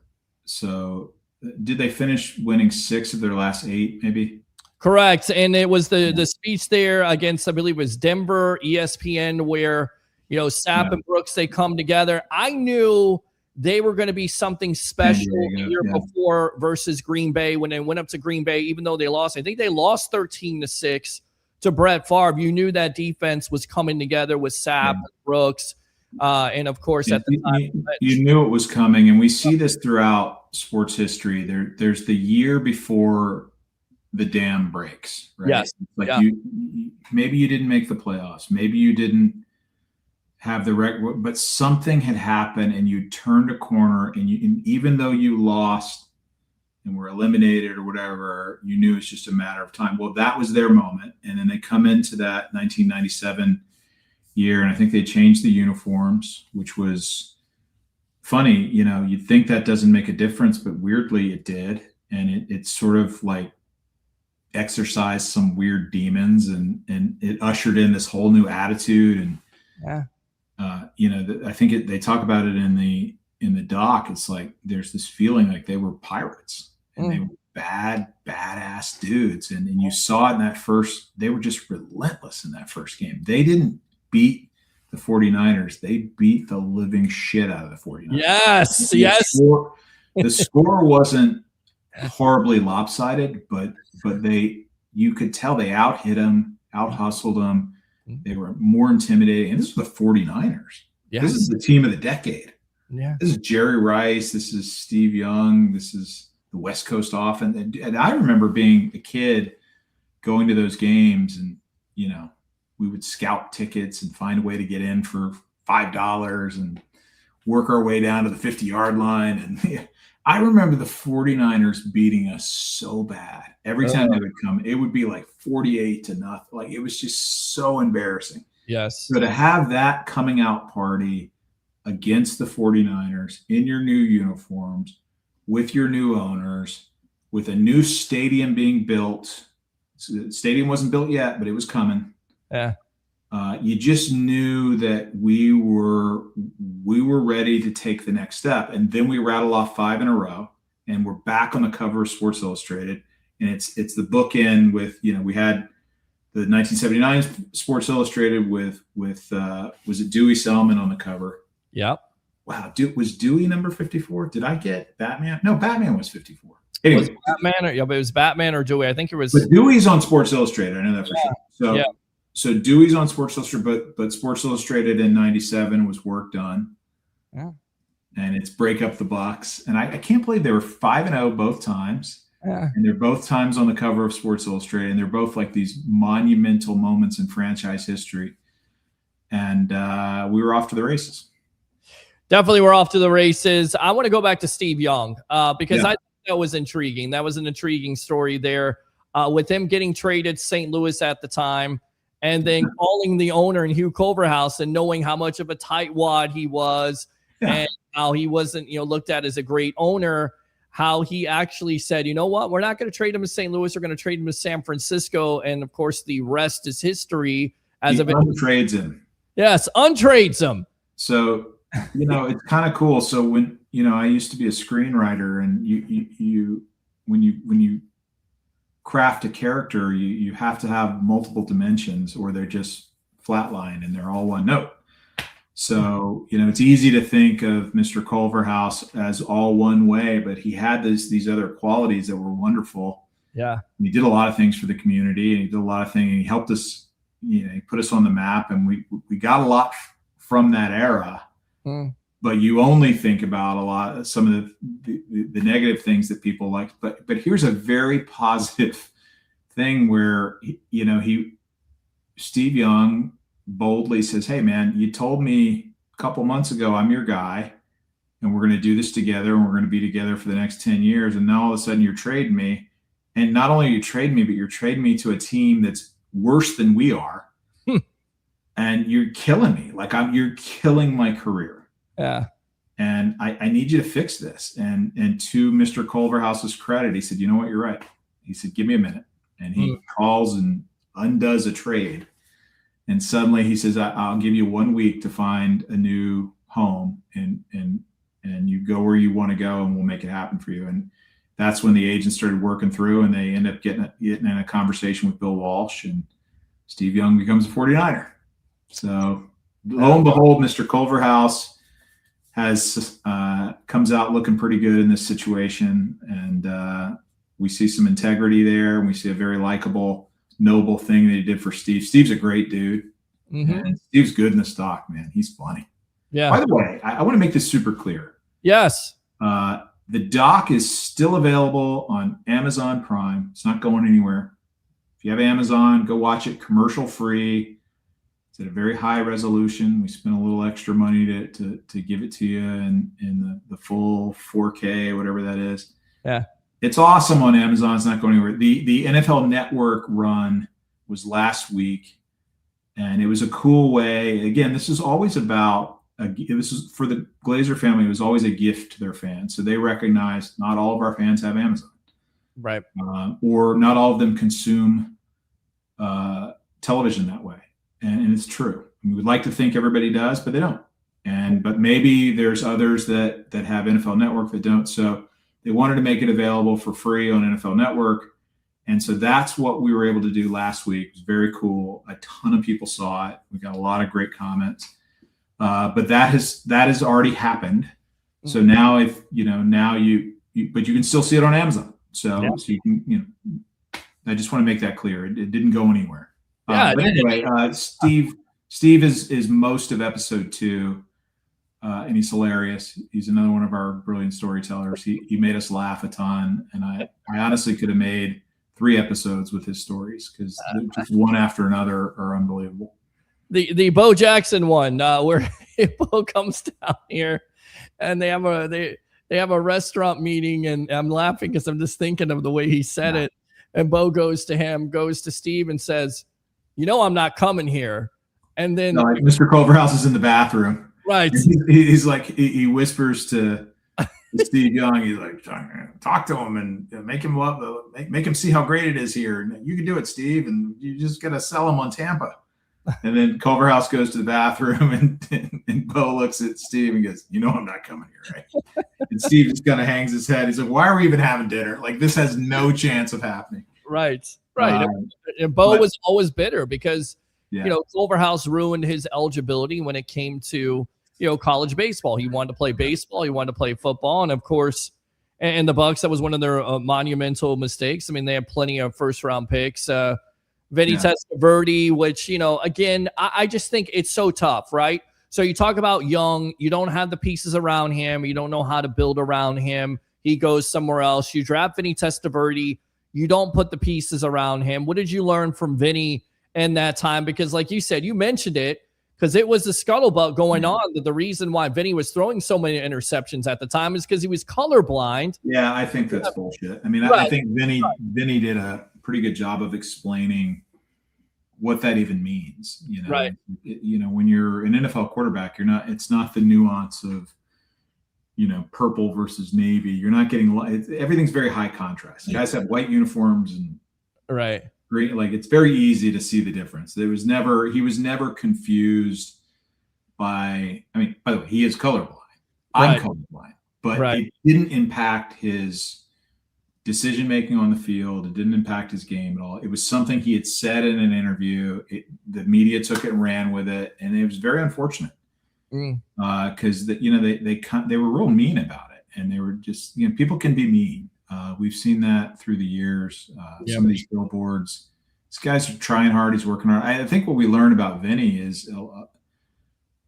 So did they finish winning 6 of their last 8, maybe? Correct. And it was the speech there against, I believe it was Denver, ESPN, where, Sapp and Brooks, they come together. I knew they were going to be something special the year before versus Green Bay when they went up to Green Bay, even though they lost. I think they lost 13-6 to Brett Favre. You knew that defense was coming together with Sapp and Brooks. And of course, at the time, you knew it was coming, and we see this throughout sports history. There's the year before the dam breaks, right? Yes. Maybe you didn't make the playoffs, maybe you didn't have the record, but something had happened, and you turned a corner, and even though you lost and were eliminated or whatever, you knew it's just a matter of time. Well, that was their moment, and then they come into that 1997 year, and I think they changed the uniforms, which was funny. You'd think that doesn't make a difference, but weirdly it did, and it sort of like exorcised some weird demons, and it ushered in this whole new attitude. And I think they talk about it in the doc. It's like there's this feeling like they were pirates, and they were badass dudes, and you saw it in that first. They were just relentless in that first game. They didn't beat the 49ers. They beat the living shit out of the 49ers. Yes. The score wasn't horribly lopsided, but you could tell they out-hit them, out-hustled them. They were more intimidating. And this was the 49ers. Yes. This is the team of the decade. Yeah. This is Jerry Rice. This is Steve Young. This is the West Coast offense. And I remember being a kid going to those games, and, we would scout tickets and find a way to get in for $5 and work our way down to the 50-yard line. And I remember the 49ers beating us so bad. Every time they would come, it would be like 48-0. Like, it was just so embarrassing. Yes. So to have that coming out party against the 49ers in your new uniforms, with your new owners, with a new stadium being built. So the stadium wasn't built yet, but it was coming. Yeah. You just knew that we were ready to take the next step. And then we rattle off 5 in a row, and we're back on the cover of Sports Illustrated. And it's the bookend with, we had the 1979 Sports Illustrated with was it Dewey Selman on the cover? Yep. Wow. Was Dewey number 54? Did I get Batman? No, Batman was 54. Anyway. Was Batman it was Batman or Dewey. I think it was. But Dewey's on Sports Illustrated. I know that for sure. So So Dewey's on Sports Illustrated, but Sports Illustrated in '97 was work done. Yeah. And it's break up the Bucs. And I can't believe they were 5-0 both times. Yeah. And they're both times on the cover of Sports Illustrated. And they're both like these monumental moments in franchise history. And we were off to the races. Definitely we're off to the races. I want to go back to Steve Young because I think that was intriguing. That was an intriguing story there with him getting traded to St. Louis at the time and then calling the owner and Hugh Culverhouse and knowing how much of a tightwad he was and how he wasn't, looked at as a great owner, how he actually said, you know what, we're not going to trade him to St. Louis. We're going to trade him to San Francisco. And, of course, the rest is history. He untrades him. Yes, untrades him. So – it's kind of cool. So when, I used to be a screenwriter, and when you craft a character, you have to have multiple dimensions or they're just flatline and they're all one note. So, it's easy to think of Mr. Culverhouse as all one way, but he had these other qualities that were wonderful. Yeah. He did a lot of things for the community, and he did a lot of things, and he helped us, he put us on the map, and we got a lot from that era. But you only think about some of the negative things that people like. But here's a very positive thing where Steve Young boldly says, "Hey man, you told me a couple months ago I'm your guy, and we're going to do this together, and we're going to be together for the next 10 years. And now all of a sudden you're trading me, and not only are you trading me, but you're trading me to a team that's worse than we are." And you're killing me. You're killing my career. Yeah. And I need you to fix this. And to Mr. Culverhouse's credit, he said, "You know what? You're right." He said, "Give me a minute." And he calls and undoes a trade. And suddenly he says, "I'll give you 1 week to find a new home, and you go where you want to go, and we'll make it happen for you." And that's when the agents started working through, and they end up getting in a conversation with Bill Walsh, and Steve Young becomes a 49er. So lo and behold, Mr. Culverhouse comes out looking pretty good in this situation. And we see some integrity there. And we see a very likable, noble thing that he did for Steve. Steve's a great dude. And Steve's good in the stock, man. He's funny. Yeah. By the way, I want to make this super clear. Yes. The doc is still available on Amazon Prime. It's not going anywhere. If you have Amazon, go watch it commercial free. It's at a very high resolution. We spent a little extra money to give it to you in the full 4K, whatever that is. Yeah. It's awesome on Amazon. It's not going anywhere. The NFL Network run was last week, and it was a cool way. Again, this is always about, this is for the Glazer family, it was always a gift to their fans. So they recognized not all of our fans have Amazon. Right. Or not all of them consume television that way. And it's true. We would like to think everybody does, but they don't. But maybe there's others that have NFL Network that don't. So they wanted to make it available for free on NFL Network. And so that's what we were able to do last week. It was very cool. A ton of people saw it. We got a lot of great comments. But that has already happened. So now but you can still see it on Amazon. So you can, I just want to make that clear. It didn't go anywhere. But anyway, Steve is most of episode 2, and he's hilarious. He's another one of our brilliant storytellers. He made us laugh a ton, and I honestly could have made 3 episodes with his stories because just one after another are unbelievable. The Bo Jackson one, where Bo comes down here, and they have a restaurant meeting, and I'm laughing because I'm just thinking of the way he said it. And Bo goes to Steve and says, "I'm not coming here." And then Mr. Culverhouse is in the bathroom. Right. He's like, he whispers to Steve Young. He's like, "Talk to him and make him see how great it is here. And you can do it, Steve. And you just got to sell him on Tampa." And then Culverhouse goes to the bathroom, and Bo looks at Steve and goes, "I'm not coming here, right?" And Steve just kind of hangs his head. He's like, "Why are we even having dinner? Like, this has no chance of happening." Right. And Bo was always bitter because, Culverhouse ruined his eligibility when it came to, college baseball. He wanted to play baseball. He wanted to play football. And, of course, and the Bucs, that was one of their monumental mistakes. I mean, they had plenty of first-round picks. Vinny Testaverde, which, again, I just think it's so tough, right? So you talk about Young, you don't have the pieces around him. You don't know how to build around him. He goes somewhere else. You draft Vinny Testaverde. You don't put the pieces around him. What did you learn from Vinny in that time? Because like you said, you mentioned it, because it was the scuttlebutt going on that the reason why Vinny was throwing so many interceptions at the time is because he was colorblind. Yeah, I think that's bullshit. I mean, I think Vinny did a pretty good job of explaining what that even means. Right. When you're an NFL quarterback, it's not the nuance of, purple versus navy. You're not getting, everything's very high contrast. Guys have white uniforms and right. green. Like, it's very easy to see the difference. He was never confused by the way, he is colorblind. I'm colorblind, but it didn't impact his decision-making on the field. It didn't impact his game at all. It was something he had said in an interview. The media took it and ran with it, and it was very unfortunate because they were real mean about it, and they were just, people can be mean. We've seen that through the years. Some of these billboards, these guys are trying hard. He's working hard. I think what we learned about Vinny is, a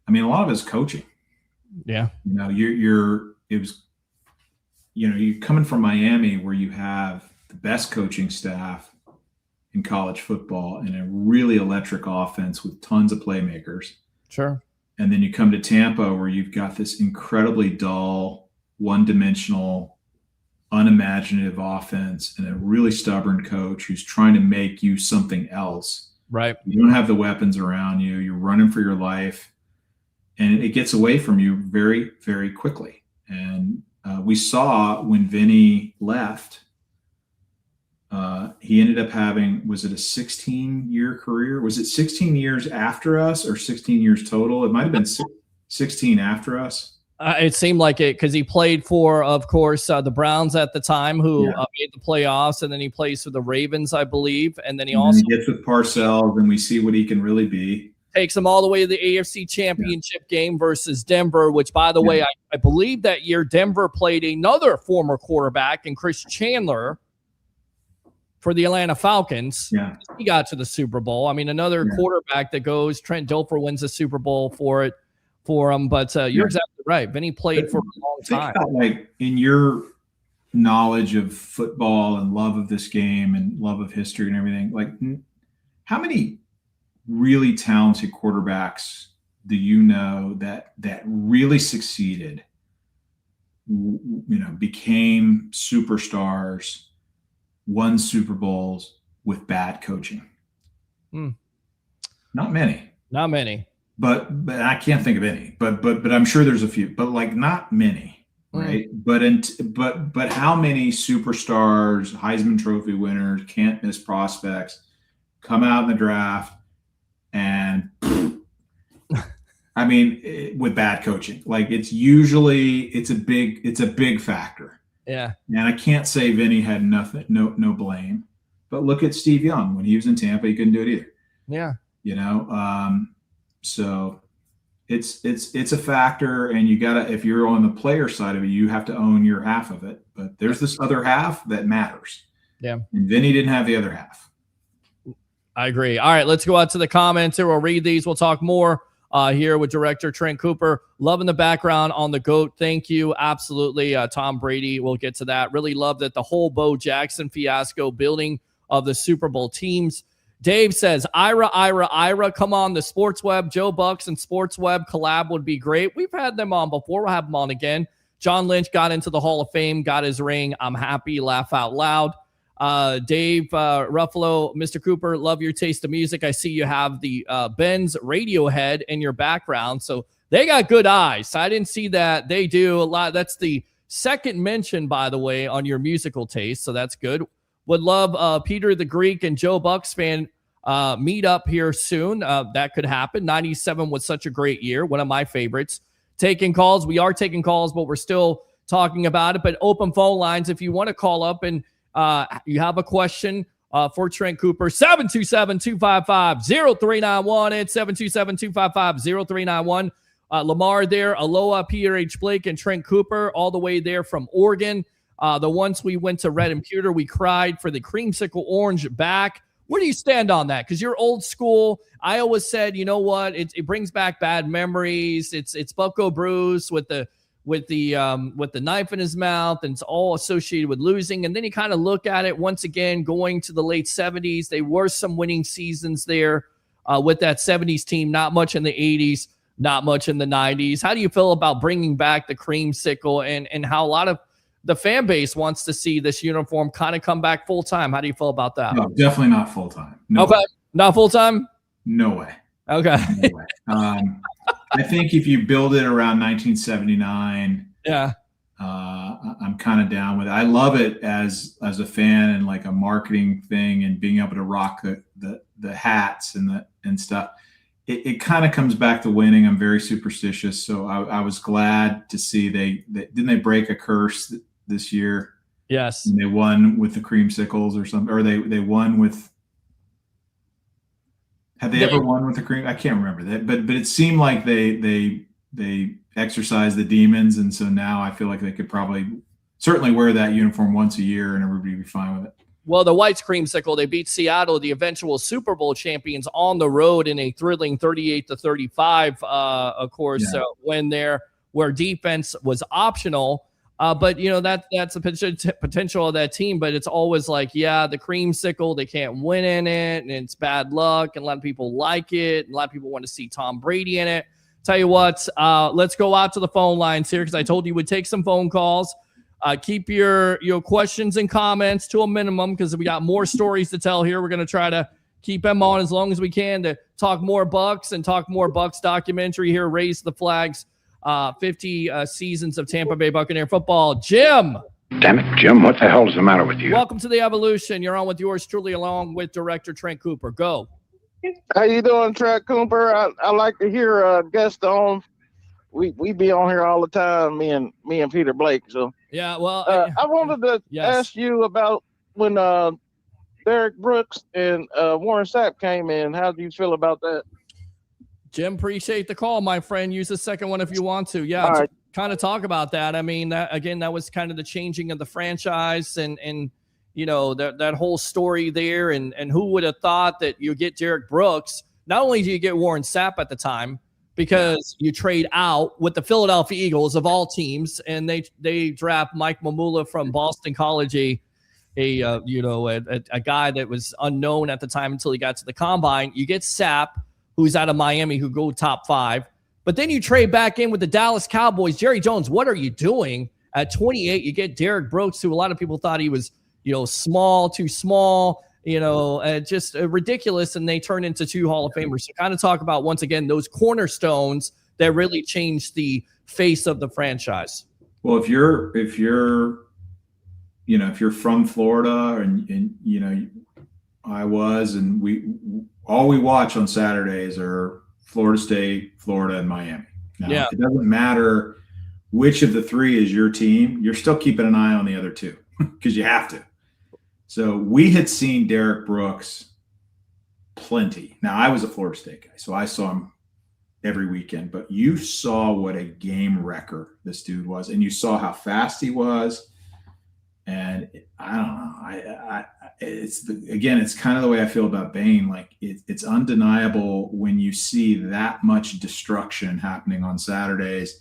lot of his coaching. Yeah. You're coming from Miami, where you have the best coaching staff in college football and a really electric offense with tons of playmakers. Sure. And then you come to Tampa, where you've got this incredibly dull, one-dimensional, unimaginative offense and a really stubborn coach who's trying to make you something else. Right. You don't have the weapons around you. You're running for your life, and it gets away from you very, very quickly. And we saw when Vinny left, he ended up having, was it a 16-year career? Was it 16 years after us or 16 years total? It might have been 16 after us. It seemed like it, because he played for, of course, the Browns at the time, who made the playoffs, and then he plays for the Ravens, I believe, and then he gets with Parcells, and we see what he can really be. Takes them all the way to the AFC Championship game versus Denver, which, by the way, I believe that year Denver played another former quarterback in Chris Chandler for the Atlanta Falcons. Yeah. He got to the Super Bowl. Another quarterback that goes, Trent Dilfer wins the Super Bowl for him. But you're exactly right. Vinny played for a long time. Think about, like, in your knowledge of football and love of this game and love of history and everything, like, how many really talented quarterbacks do you know that really succeeded, became superstars, won Super Bowls with bad coaching? Not many. But I can't think of any. But I'm sure there's a few. But, like, not many, right? But how many superstars, Heisman Trophy winners, can't miss prospects come out in the draft and with bad coaching? Like, it's a big factor. Yeah. And I can't say Vinny had no blame, but look at Steve Young. When he was in Tampa, he couldn't do it either. Yeah. So it's a factor, and you gotta, if you're on the player side of it, you have to own your half of it, but there's this other half that matters. Yeah. And Vinny didn't have the other half. I agree. All right, let's go out to the comments here. We'll read these. We'll talk more here with director Trent Cooper. Loving the background on the GOAT. Thank you. Absolutely. Tom Brady, we'll get to that. Really love that the whole Bo Jackson fiasco, building of the Super Bowl teams. Dave says, Ira, come on, the Sports Web, Joe Bucks and Sports Web collab would be great. We've had them on before. We'll have them on again. John Lynch got into the Hall of Fame, got his ring. I'm happy. Laugh out loud. Dave Ruffalo, Mr. Cooper, love your taste of music. I see you have the Benz Radiohead in your background, so they got good eyes. I didn't see that. They do a lot. That's the second mention, by the way, on your musical taste, so that's good. Would love Peter the Greek and Joe Bucks fan meet up here soon. That could happen. 97 was such a great year, one of my favorites. Taking calls. We are taking calls, but we're still talking about it. But open phone lines if you want to call up and you have a question for Trent Cooper, 727-255-0391. It's 727-255-0391. Lamar there, Aloha, Peter H. Blake, and Trent Cooper, all the way there from Oregon. The once we went to Red and Pewter, we cried for the creamsicle orange back. Where do you stand on that? Because you're old school. I always said, you know what? It brings back bad memories. It's Bucko Bruce with the knife in his mouth, and it's all associated with losing. And then you kind of look at it once again, going to the late 70s. There were some winning seasons there with that 70s team. Not much in the 80s, not much in the 90s. How do you feel about bringing back the creamsicle and how a lot of the fan base wants to see this uniform kind of come back full time? How do you feel about that? No, definitely not full time. No okay, way. Not full time. No way. Okay. No way. I think if you build it around 1979, yeah, I'm kind of down with it. I love it as a fan and like a marketing thing and being able to rock the hats and stuff. It kind of comes back to winning. I'm very superstitious, so I was glad to see they didn't they break a curse this year. Yes, and they won with the creamsicles or something, or they won with. Have they ever won with the cream? I can't remember that, but it seemed like they exercised the demons, and so now I feel like they could certainly wear that uniform once a year, and everybody would be fine with it. Well, the Whites creamsicle, they beat Seattle, the eventual Super Bowl champions, on the road in a thrilling 38-35, of course, win there, where defense was optional. But, you know, that's the potential of that team. But it's always like, yeah, the creamsicle, they can't win in it, and it's bad luck, and a lot of people like it. And a lot of people want to see Tom Brady in it. Tell you what, let's go out to the phone lines here, because I told you we'd take some phone calls. Keep your questions and comments to a minimum, because we got more stories to tell here. We're going to try to keep them on as long as we can to talk more Bucs and talk more Bucs documentary here, Raise the Flags, 50 seasons of Tampa Bay Buccaneer football. Jim. Damn it, Jim, what the hell is the matter with you? Welcome to the Evolution. You're on with yours truly, along with director Trent Cooper. Go. How you doing, Trent Cooper? I like to hear guests on. We be on here all the time, me and Peter Blake. So yeah, well, I wanted to ask you about when Derek Brooks and Warren Sapp came in. How do you feel about that? Jim, appreciate the call, my friend. Use the second one if you want to. Yeah, right. Kind of talk about that. I mean, that was kind of the changing of the franchise, and you know that whole story there, and who would have thought that you get Derek Brooks? Not only do you get Warren Sapp at the time, because you trade out with the Philadelphia Eagles of all teams, and they draft Mike Mamula from Boston College, a guy that was unknown at the time until he got to the combine. You get Sapp, who's out of Miami, who go top 5. But then you trade back in with the Dallas Cowboys. Jerry Jones, what are you doing? At 28, you get Derek Brooks, who a lot of people thought he was, small, too small, just ridiculous. And they turn into 2 Hall of Famers. So kind of talk about, once again, those cornerstones that really changed the face of the franchise. Well, if you're from Florida and I was, and all we watch on Saturdays are Florida State, Florida, and Miami. Now, It doesn't matter which of the 3 is your team. You're still keeping an eye on the other 2 because you have to. So we had seen Derek Brooks plenty. Now, I was a Florida State guy, so I saw him every weekend. But you saw what a game wrecker this dude was, and you saw how fast he was. And I don't know. It's kind of the way I feel about Bain. Like it's undeniable when you see that much destruction happening on Saturdays.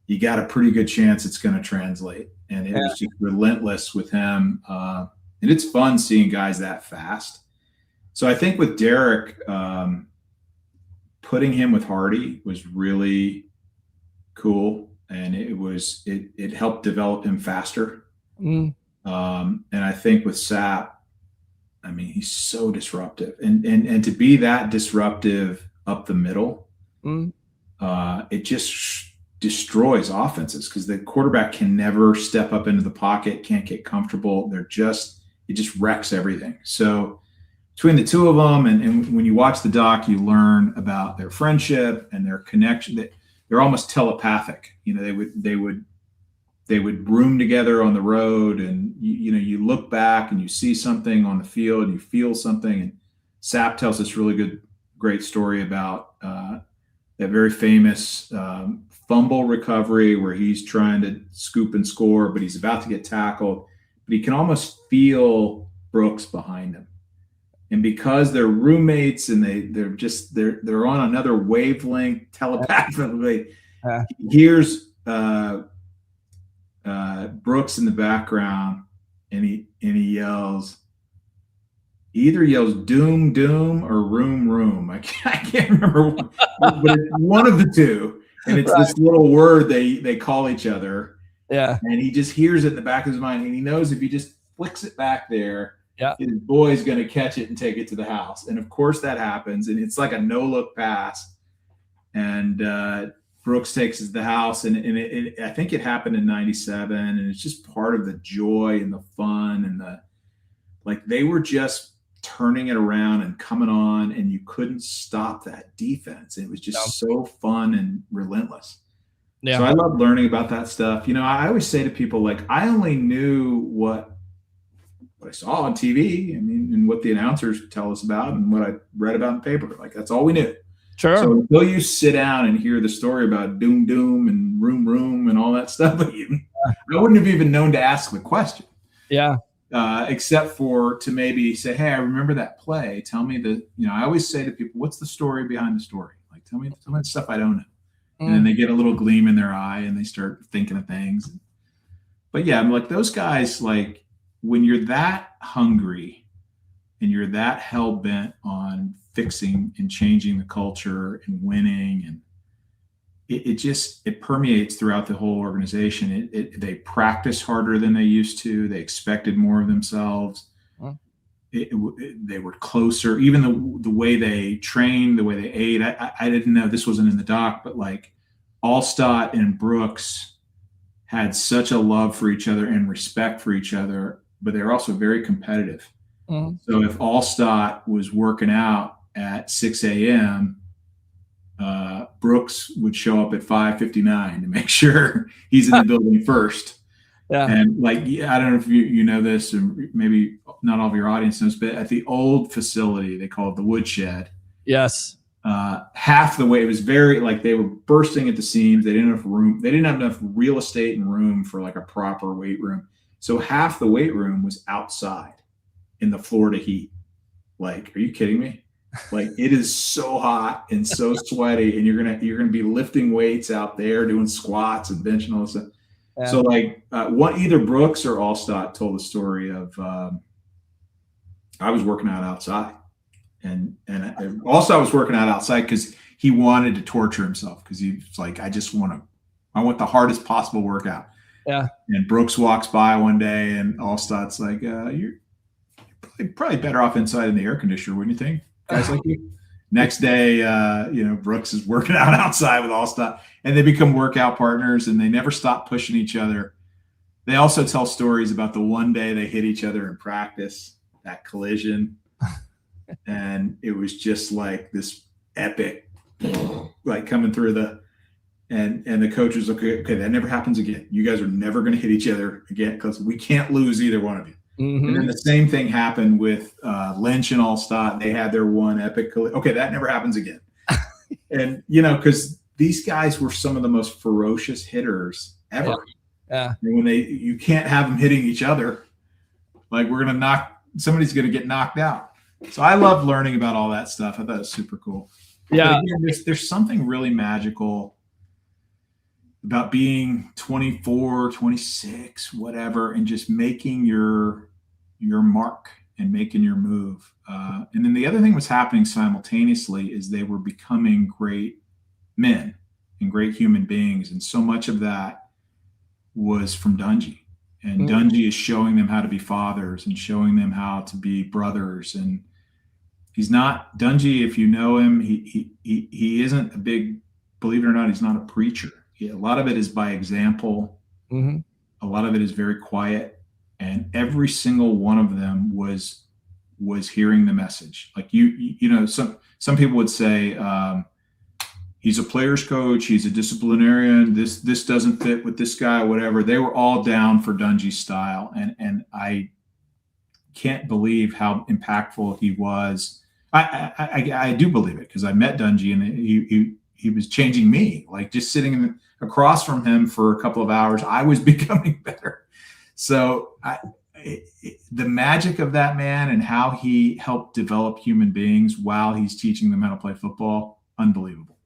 You got a pretty good chance it's going to translate. And it was just relentless with him. And it's fun seeing guys that fast. So I think with Derek, putting him with Hardy was really cool, and it helped develop him faster. And I think with Sapp, I mean, he's so disruptive, and to be that disruptive up the middle, it just destroys offenses because the quarterback can never step up into the pocket, can't get comfortable. It just wrecks everything. So between the 2 of them, and when you watch the doc, you learn about their friendship and their connection. They're almost telepathic. They would room together on the road, and you look back and you see something on the field and you feel something. And Sapp tells this great story about that very famous fumble recovery where he's trying to scoop and score, but he's about to get tackled, but he can almost feel Brooks behind him. And because they're roommates and they're on another wavelength telepathically, he hears Brooks in the background, and he yells, either yells "doom doom" or "room room." I can't remember, but it's one of the two. And it's this little word they call each other. Yeah. And he just hears it in the back of his mind, and he knows if he just flicks it back there, his boy's going to catch it and take it to the house. And of course that happens, and it's like a no-look pass. And Brooks takes it to the house, and I think it happened in '97, and it's just part of the joy and the fun and they were just turning it around and coming on, and you couldn't stop that defense. It was just so fun and relentless. Yeah. So I love learning about that stuff. I always say to people, I only knew what I saw on TV, and what the announcers tell us about, and what I read about in the paper. That's all we knew. Sure. So until you sit down and hear the story about doom doom and room room and all that stuff, I wouldn't have even known to ask the question. Yeah. Except for to maybe say, hey, I remember that play. Tell me I always say to people, what's the story behind the story? Tell me the stuff I don't know. And then they get a little gleam in their eye and they start thinking of things. But yeah, I'm those guys, when you're that hungry and you're that hell bent on fixing and changing the culture and winning, and it permeates throughout the whole organization. They practice harder than they used to. They expected more of themselves. They were closer. Even the way they trained, the way they ate. I didn't know, this wasn't in the doc, but Allstott and Brooks had such a love for each other and respect for each other, but they were also very competitive. So if Allstott was working out at 6 a.m., Brooks would show up at 5:59 to make sure he's in the building first. Yeah. And I don't know if you know this, or maybe not all of your audience knows, but at the old facility, they call it the woodshed. Yes. Half the way, it was very they were bursting at the seams. They didn't have room. They didn't have enough real estate and room for a proper weight room. So half the weight room was outside in the Florida heat. Are you kidding me? It is so hot and so sweaty, and you're gonna be lifting weights out there, doing squats and bench and all this stuff. Yeah. So either Brooks or Allstott told the story of I was working out outside, and Allstott was working out outside because he wanted to torture himself, because he was I want the hardest possible workout. Yeah. And Brooks walks by one day, and Allstott's you're probably better off inside in the air conditioner, wouldn't you think? Guys like you. Next day, Brooks is working out outside with Allstott, and they become workout partners, and they never stop pushing each other. They also tell stories about the one day they hit each other in practice, that collision. And it was just this epic, coming through and the coach was okay, that never happens again. You guys are never going to hit each other again, because we can't lose either one of you. Mm-hmm. And then the same thing happened with Lynch and Allstott. They had their one epic collision. Okay, that never happens again. And, because these guys were some of the most ferocious hitters ever. Yeah. And when you can't have them hitting each other, somebody's going to get knocked out. So I love learning about all that stuff. I thought it was super cool. Yeah. Again, there's something really magical about being 24, 26, whatever, and just making your mark and making your move. And then the other thing was happening simultaneously is they were becoming great men and great human beings. And so much of that was from Dungy. And Dungy is showing them how to be fathers and showing them how to be brothers. And he's not Dungy, if you know him, he isn't a big, believe it or not, he's not a preacher. A lot of it is by example. Mm-hmm. A lot of it is very quiet, and every single one of them was hearing the message. Some people would say he's a player's coach, he's a disciplinarian. This doesn't fit with this guy, whatever. They were all down for Dungy's style, and I can't believe how impactful he was. I do believe it, because I met Dungy, and he was changing me. Just sitting across from him for a couple of hours, I was becoming better. So the magic of that man and how he helped develop human beings while he's teaching them how to play football, unbelievable.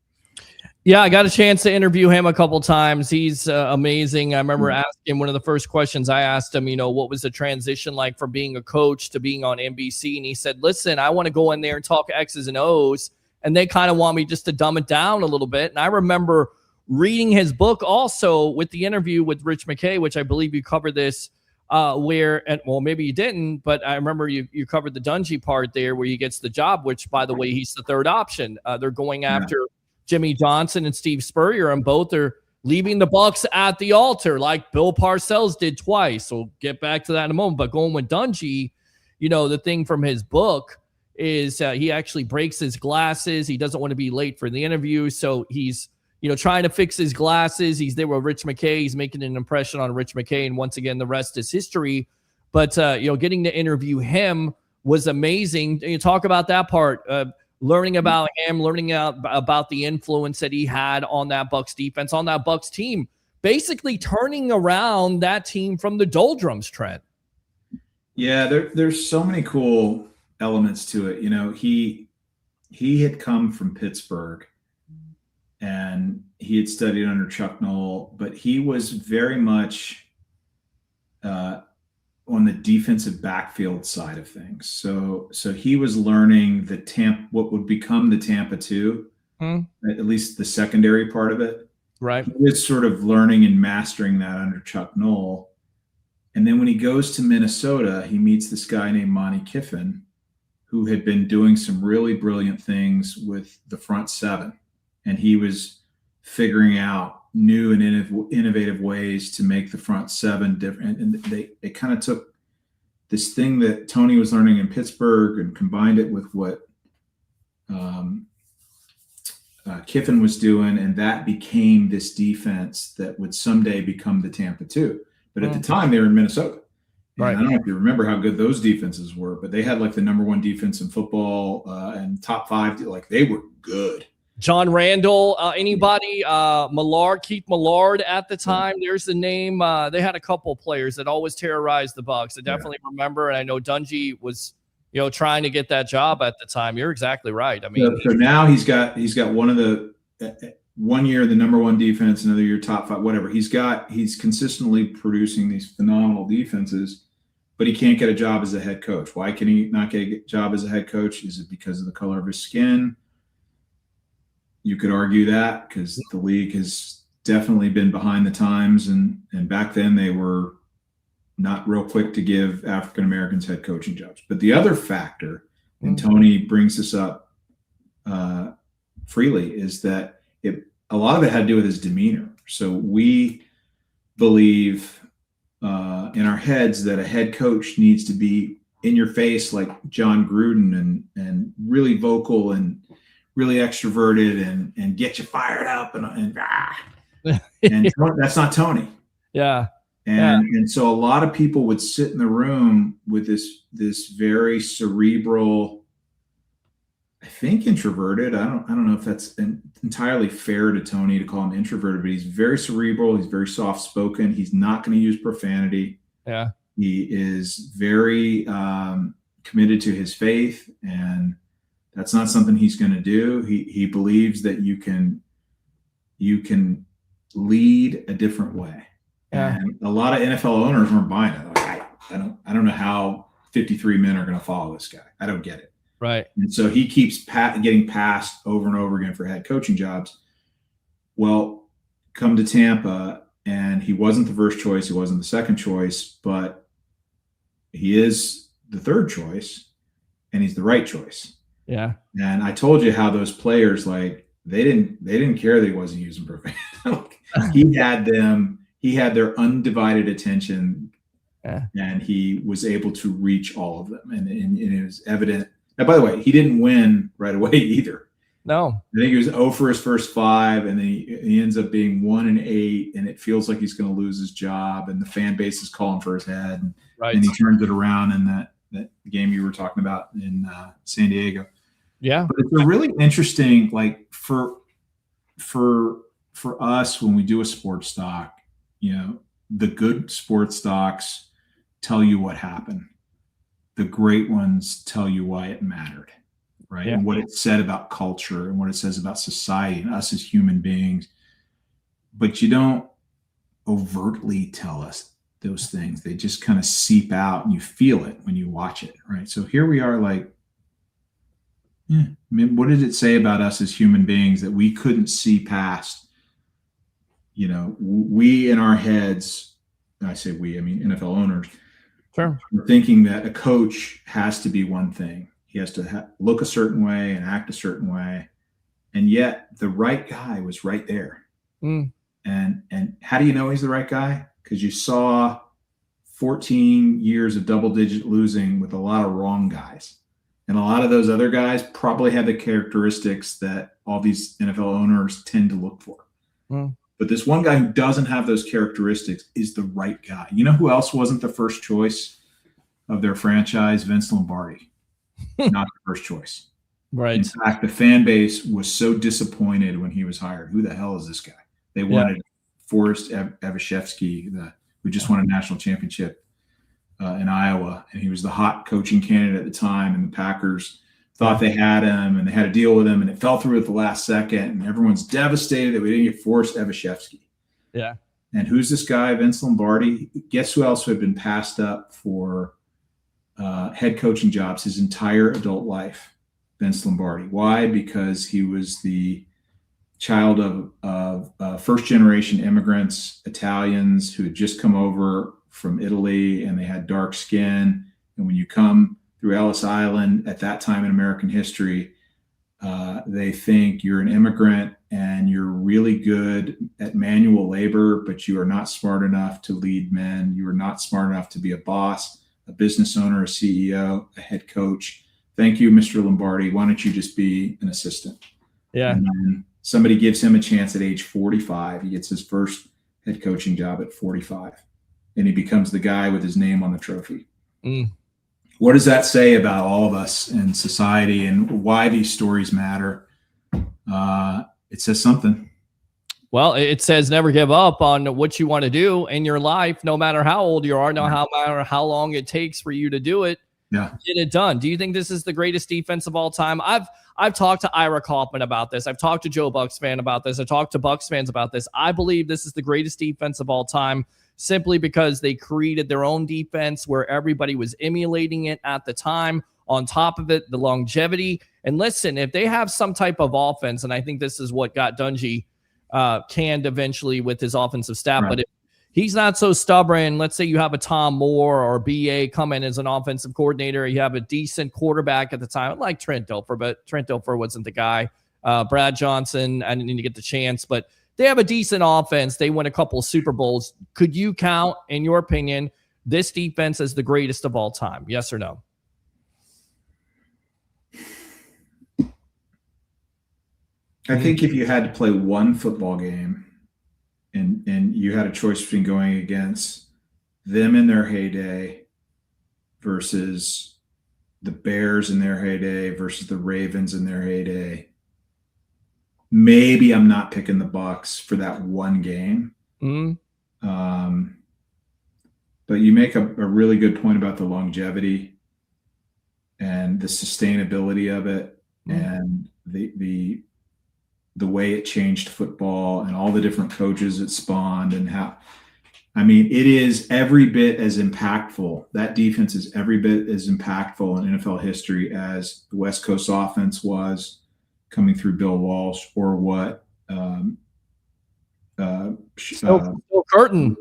Yeah, I got a chance to interview him a couple times. He's amazing. I remember asking one of the first questions I asked him, what was the transition like from being a coach to being on NBC? And he said, listen, I want to go in there and talk X's and O's. And they kind of want me just to dumb it down a little bit. And I remember reading his book also with the interview with Rich McKay, which I believe you covered this maybe you didn't, but I remember you covered the Dungy part there where he gets the job, which, by the way, he's the third option. They're going after Jimmy Johnson and Steve Spurrier, and both are leaving the Bucs at the altar like Bill Parcells did twice. So get back to that in a moment. But going with Dungy, the thing from his book is he actually breaks his glasses. He doesn't want to be late for the interview. So he's, trying to fix his glasses. He's there with Rich McKay. He's making an impression on Rich McKay. And once again, the rest is history. But, getting to interview him was amazing. You talk about that part, learning about him, learning about the influence that he had on that Bucs defense, on that Bucs team, basically turning around that team from the doldrums, Trent. Yeah, there's so many cool elements to it. He had come from Pittsburgh and he had studied under Chuck Noll, but he was very much on the defensive backfield side of things. So he was learning what would become the Tampa 2, at least the secondary part of it. Right. He was sort of learning and mastering that under Chuck Noll. And then when he goes to Minnesota, he meets this guy named Monty Kiffin, who had been doing some really brilliant things with the front seven. And he was figuring out new and innovative ways to make the front seven different. And they kind of took this thing that Tony was learning in Pittsburgh and combined it with what Kiffin was doing. And that became this defense that would someday become the Tampa 2. But at the time, they were in Minnesota. And right. I don't know if you remember how good those defenses were, but they had like the number 1 defense in football and top 5. Like they were good. John Randall, anybody? Keith Millard at the time. There's the name. They had a couple players that always terrorized the Bucs. I definitely remember, and I know Dungy was, trying to get that job at the time. You're exactly right. I mean, so now he's got one of the 1 year the number 1 defense, another year top 5, whatever. He's consistently producing these phenomenal defenses, but he can't get a job as a head coach. Why can he not get a job as a head coach? Is it because of the color of his skin? You could argue that because the league has definitely been behind the times, and back then they were not real quick to give African Americans head coaching jobs. But the other factor, and Tony brings this up freely, is that a lot of it had to do with his demeanor. So we believe in our heads that a head coach needs to be in your face like John Gruden and really vocal and really extroverted and get you fired up and that's not Tony. Yeah. And so a lot of people would sit in the room with this very cerebral, I think introverted. I don't know if that's entirely fair to Tony to call him introverted, but he's very cerebral. He's very soft spoken. He's not going to use profanity. Yeah. He is very committed to his faith, and that's not something he's going to do. He believes that you can lead a different way. Yeah. And a lot of NFL owners weren't buying it. Like, I don't know how 53 men are going to follow this guy. I don't get it. Right. And so he keeps getting passed over and over again for head coaching jobs. Well, come to Tampa, and he wasn't the first choice. He wasn't the second choice, but he is the third choice, and he's the right choice. Yeah. And I told you how those players, like, they didn't care that he wasn't using profanity. He had their undivided attention, and he was able to reach all of them. And it was evident. Now, by the way, he didn't win right away either. No. I think he was 0 for his first 5, and then he ends up being 1-8, and it feels like he's going to lose his job, and the fan base is calling for his head. And he turns it around in that game you were talking about in San Diego. Yeah. But it's a really interesting, like, for us when we do a sports doc, the good sports docs tell you what happened. The great ones tell you why it mattered, right? Yeah. And what it said about culture and what it says about society and us as human beings. But you don't overtly tell us those things. They just kind of seep out and you feel it when you watch it, right? So here we are like, I mean, what did it say about us as human beings that we couldn't see past? You know, we in our heads, I say we, I mean NFL owners, Sure. we're thinking that a coach has to be one thing. He has to look a certain way and act a certain way. And yet the right guy was right there. And how do you know he's the right guy? Because you saw 14 years of double-digit losing with a lot of wrong guys. And a lot of those other guys probably have the characteristics that all these NFL owners tend to look for. But this one guy who doesn't have those characteristics is the right guy. You know who else wasn't the first choice of their franchise? Vince Lombardi. Not the first choice. Right. In fact, the fan base was so disappointed when he was hired. Who the hell is this guy? They wanted Forrest Evashevsky, who just won a national championship in Iowa, and he was the hot coaching candidate at the time, and the Packers thought they had him, and they had a deal with him, and it fell through at the last second, and everyone's devastated that we didn't get Forrest Evashevsky. Yeah. And who's this guy, Vince Lombardi? Guess who else had been passed up for head coaching jobs his entire adult life? Vince Lombardi. Why? Because he was the child of first-generation immigrants, Italians who had just come over from Italy, and they had dark skin. And when you come through Ellis Island at that time in American history, they think you're an immigrant and you're really good at manual labor, but you are not smart enough to lead men. You are not smart enough to be a boss, a business owner, a CEO, a head coach. Thank you, Mr. Lombardi. Why don't you just be an assistant? Yeah. And then somebody gives him a chance at age 45. He gets his first head coaching job at 45, and he becomes the guy with his name on the trophy. What does that say about all of us in society and why these stories matter? It says something. Well, it says never give up on what you want to do in your life, no matter how old you are, no matter how long it takes for you to do it. Yeah. Get it done. Do you think this is the greatest defense of all time? I've talked to Ira Kaufman about this. I've talked to Joe Bucs fan about this. I talked to Bucs fans about this. I believe this is the greatest defense of all time, simply because they created their own defense where everybody was emulating it at the time. On top of it, the longevity. And listen, if they have some type of offense, and I think this is what got Dungy canned eventually with his offensive staff, but if he's not so stubborn, let's say you have a Tom Moore or BA come in as an offensive coordinator, you have a decent quarterback at the time, like Trent Dilfer, but Trent Dilfer wasn't the guy. Brad Johnson, I didn't need to get the chance, but they have a decent offense. They win a couple of Super Bowls. Could you count, in your opinion, this defense as the greatest of all time? Yes or no? I think if you had to play one football game and you had a choice between going against them in their heyday versus the Bears in their heyday versus the Ravens in their heyday, maybe I'm not picking the Bucs for that one game. But you make a really good point about the longevity and the sustainability of it, and the way it changed football and all the different coaches it spawned, and how, I mean, it is every bit as impactful. That defense is every bit as impactful in NFL history as the West Coast offense was coming through Bill Walsh, or what Curtin,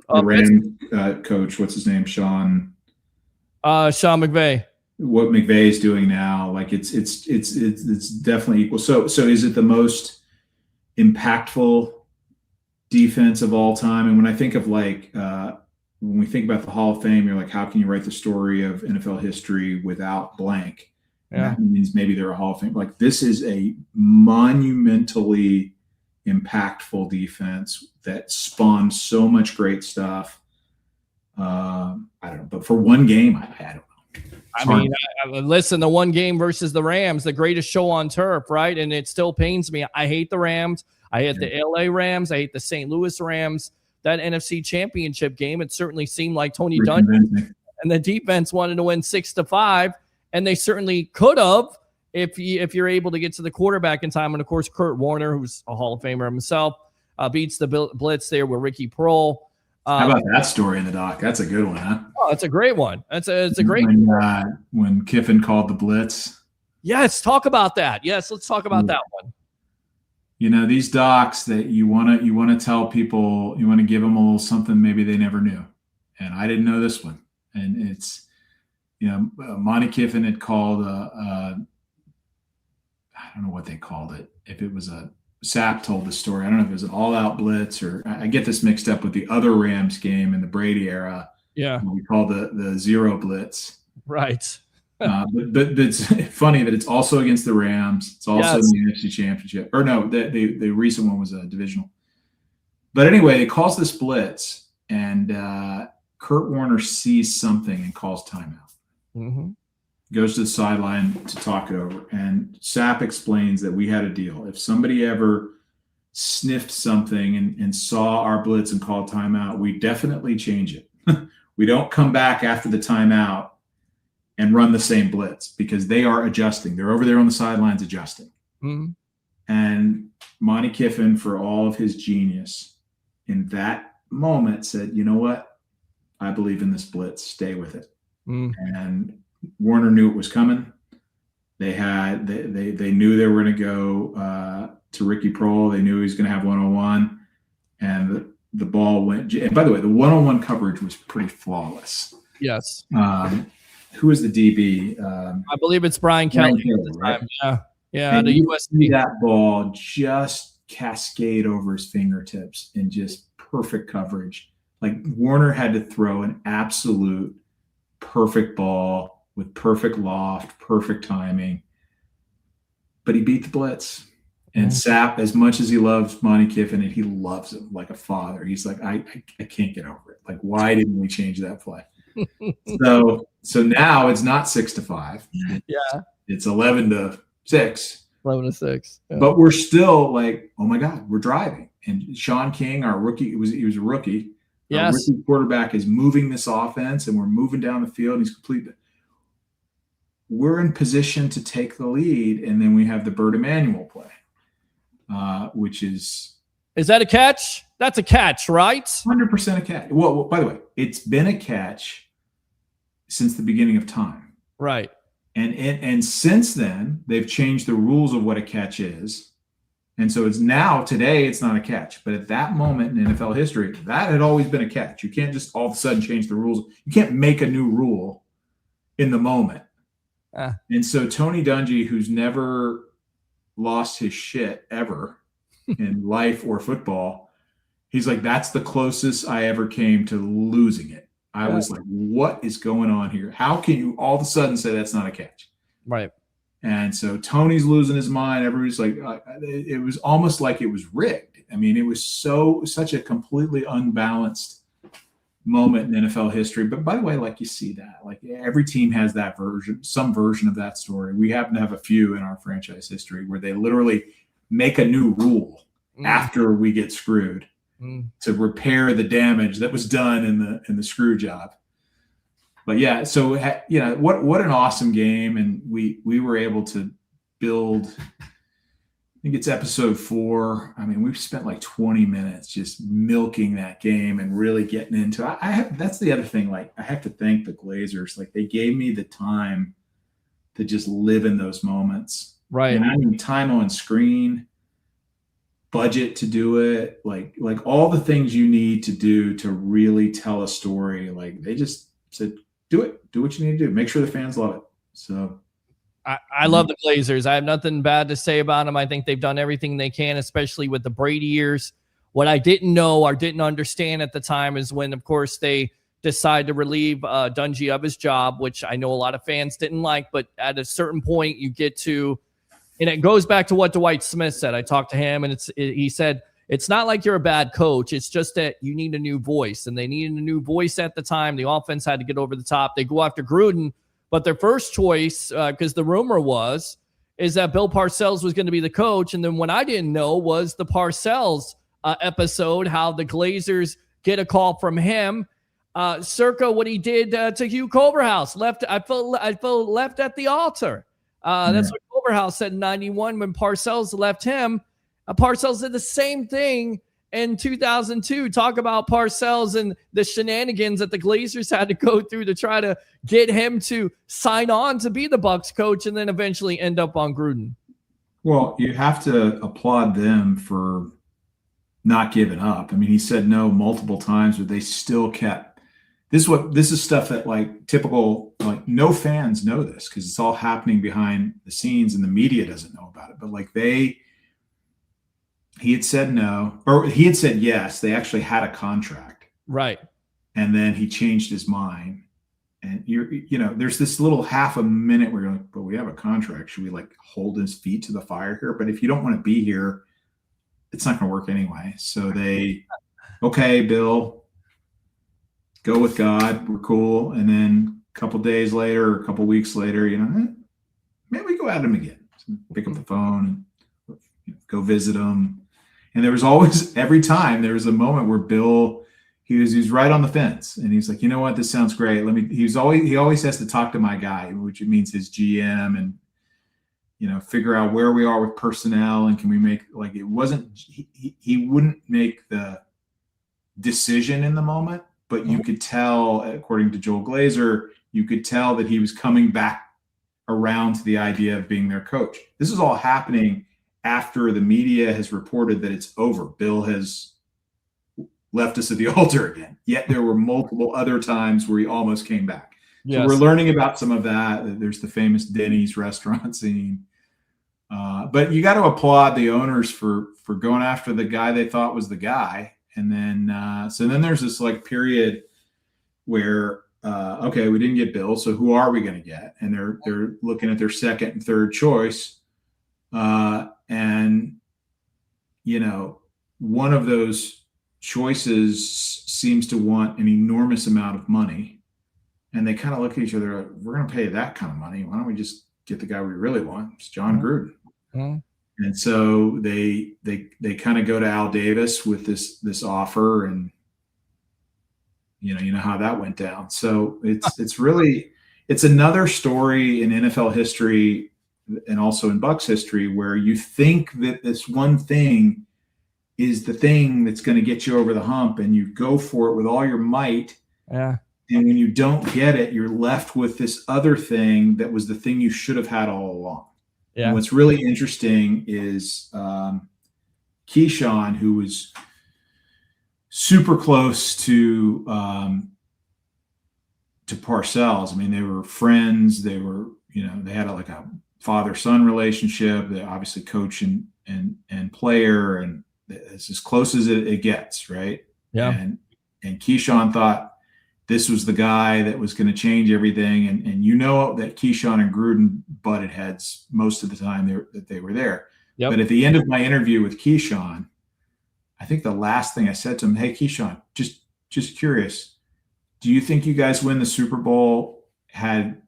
coach, what's his name? Sean McVay. What McVay is doing now, like it's definitely equal. So is it the most impactful defense of all time? And when I think of when we think about the Hall of Fame, you're like, how can you write the story of NFL history without blank? Yeah. That means maybe they're a Hall of Fame. Like, this is a monumentally impactful defense that spawned so much great stuff. I don't know, but for one game, I don't know. I mean, listen, the one game versus the Rams, the greatest show on turf, right? And it still pains me. I hate the Rams. I hate the LA Rams. I hate the St. Louis Rams. That NFC Championship game, it certainly seemed like Tony Dungy. and the defense wanted to win 6-5, and they certainly could have if you're able to get to the quarterback in time. And of course, Kurt Warner, who's a Hall of Famer himself, beats the blitz there with Ricky Proehl. How about that story in the doc? That's a good one, huh? Oh, that's a great one. It's a great when Kiffin called the blitz. Yes, talk about that. Yes, let's talk about that one. These docs that you want to tell people, you want to give them a little something maybe they never knew. And I didn't know this one. And it's, Monty Kiffin had called I don't know what they called it. If it was Sapp told the story. I don't know if it was an all-out blitz, or I get this mixed up with the other Rams game in the Brady era. Yeah, we call the zero blitz. Right. but it's funny that it's also against the Rams. It's also in the NFC Championship. Or no, the recent one was a divisional. But anyway, he calls this blitz, and Kurt Warner sees something and calls timeout. Mm-hmm. Goes to the sideline to talk it over. And Sapp explains that we had a deal. If somebody ever sniffed something and saw our blitz and called timeout, we definitely change it. We don't come back after the timeout and run the same blitz, because they are adjusting. They're over there on the sidelines adjusting. Mm-hmm. And Monty Kiffin, for all of his genius, in that moment said, you know what? I believe in this blitz. Stay with it. Mm-hmm. And Warner knew it was coming. They knew they were going to go to Ricky Proehl. They knew he was going to have 1-on-1, and the ball went. And by the way, the 1-on-1 coverage was pretty flawless. Yes. Who was the DB? I believe it's Brian Kelly at the time. Right? Yeah. And the USC. That ball just cascade over his fingertips in just perfect coverage. Like, Warner had to throw an absolute perfect ball with perfect loft, perfect timing, but he beat the blitz. And Sapp, as much as he loves Monty Kiffin, and he loves him like a father, he's like, I can't get over it. Like, why didn't we change that play? So now it's not 6-5. Yeah, it's 11-6. 11-6. Yeah. But we're still like, oh my God, we're driving. And Sean King, our rookie, he was a rookie. Yes. Our rookie quarterback is moving this offense, and we're moving down the field. And he's complete. We're in position to take the lead, and then we have the Bert Emanuel play, which is that a catch? That's a catch, right? 100% a catch. Well, by the way, it's been a catch since the beginning of time, right? And since then, they've changed the rules of what a catch is, and so today it's not a catch. But at that moment in NFL history, that had always been a catch. You can't just all of a sudden change the rules. You can't make a new rule in the moment. And so Tony Dungy, who's never lost his shit ever in life or football, he's like, that's the closest I ever came to losing it. I was like, what is going on here? How can you all of a sudden say that's not a catch? Right. And so Tony's losing his mind. Everybody's like, it was almost like it was rigged. I mean, it was such a completely unbalanced moment in NFL history. But by the way, like, you see that, like, every team has that some version of that story. We happen to have a few in our franchise history where they literally make a new rule after we get screwed to repair the damage that was done in the screw job. But yeah, so what an awesome game. And we were able to build, I think it's episode 4. I mean, we've spent like 20 minutes just milking that game and really getting into it. That's the other thing. Like, I have to thank the Glazers. Like, they gave me the time to just live in those moments. Right. And I mean, time on screen, budget to do it, like all the things you need to do to really tell a story. Like, they just said, do it. Do what you need to do. Make sure the fans love it. So I love the Glazers. I have nothing bad to say about them. I think they've done everything they can, especially with the Brady years. What I didn't know or didn't understand at the time is when, of course, they decide to relieve Dungy of his job, which I know a lot of fans didn't like. But at a certain point, you get to, and it goes back to what Dwight Smith said. I talked to him, and he said, it's not like you're a bad coach. It's just that you need a new voice, and they needed a new voice at the time. The offense had to get over the top. They go after Gruden. But their first choice, because the rumor is that Bill Parcells was going to be the coach. And then what I didn't know was the Parcells episode, how the Glazers get a call from him circa what he did to Hugh Culverhouse. I felt left at the altar. That's what Culverhouse said in 91 when Parcells left him. Parcells did the same thing in 2002. Talk about Parcells and the shenanigans that the Glazers had to go through to try to get him to sign on to be the Bucs coach and then eventually end up on Gruden. Well, you have to applaud them for not giving up. I mean, he said no multiple times, but they still kept. This is stuff that like typical, like no fans know this because it's all happening behind the scenes and the media doesn't know about it. But like he had said no, or he had said yes. They actually had a contract. Right. And then he changed his mind. And there's this little half a minute where you're like, but we have a contract. Should we like hold his feet to the fire here? But if you don't want to be here, it's not going to work anyway. So okay, Bill, go with God. We're cool. And then a couple days later, or a couple weeks later, maybe we go at him again. So pick up the phone and go visit him. And there was always, every time there was a moment where Bill, he was right on the fence, and he's like, you know what, this sounds great. He always has to talk to my guy, which means his GM, and figure out where we are with personnel, and can we make like it wasn't. He wouldn't make the decision in the moment, but you could tell, according to Joel Glazer, you could tell that he was coming back around to the idea of being their coach. This is all happening after the media has reported that it's over. Bill has left us at the altar again. Yet there were multiple other times where he almost came back. Yes. So we're learning about some of that. There's the famous Denny's restaurant scene. But you got to applaud the owners for going after the guy they thought was the guy. And then so then there's this like period where okay, we didn't get Bill, so who are we going to get? And they're looking at their second and third choice. And one of those choices seems to want an enormous amount of money, and they kind of look at each other like, we're going to pay that kind of money. Why don't we just get the guy we really want? It's John Gruden. Mm-hmm. And so they kind of go to Al Davis with this offer, and you know how that went down. So it's another story in NFL history and also in Bucs history where you think that this one thing is the thing that's going to get you over the hump, and you go for it with all your might. Yeah. And when you don't get it, you're left with this other thing that was the thing you should have had all along. Yeah. And what's really interesting is Keyshawn, who was super close to Parcells. I mean, they were friends. They were, they had like a father-son relationship. They obviously coach and player, and it's as close as it gets, right? Yeah. And Keyshawn thought this was the guy that was going to change everything. And that Keyshawn and Gruden butted heads most of the time that they were there. Yep. But at the end of my interview with Keyshawn, I think the last thing I said to him, hey, Keyshawn, just curious, do you think you guys win the Super Bowl had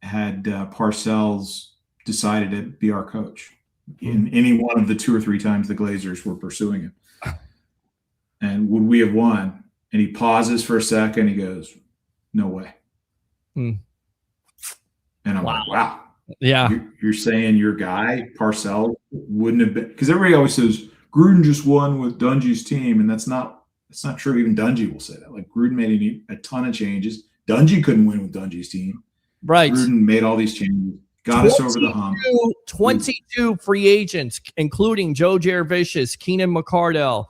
Parcells decided to be our coach in any one of the 2 or 3 times the Glazers were pursuing him? And would we have won? And he pauses for a second. He goes, no way. And I'm like, wow. Yeah. You're saying your guy, Parcells, wouldn't have been, because everybody always says Gruden just won with Dungy's team. And that's not true. Even Dungy will say that. Like, Gruden made a ton of changes. Dungy couldn't win with Dungy's team. Right. Gruden made all these changes. Got us over the hump. 22 free agents, including Joe Jurevicius, Keenan McCardell,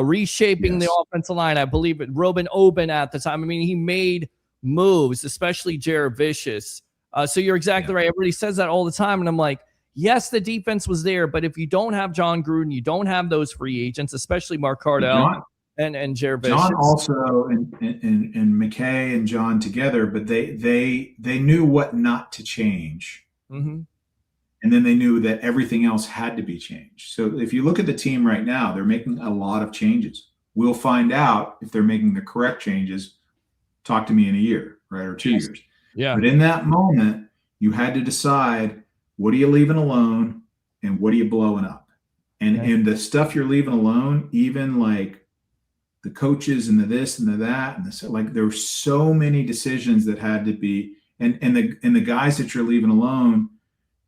reshaping the offensive line. I believe it, Robin Oben at the time. I mean, he made moves, especially Jurevicius. So you're exactly right. Everybody says that all the time. And I'm like, yes, the defense was there, but if you don't have John Gruden, you don't have those free agents, especially McCardell and Jurevicius. John also and McKay and John together, but they knew what not to change. Mm-hmm. And then they knew that everything else had to be changed. So if you look at the team right now, they're making a lot of changes. We'll find out if they're making the correct changes. Talk to me in a year, right? Or 2 years. Yeah. But in that moment, you had to decide, what are you leaving alone and what are you blowing up? And the stuff you're leaving alone, even like the coaches and the this and the that and this, like there were so many decisions that had to be, and the guys that you're leaving alone,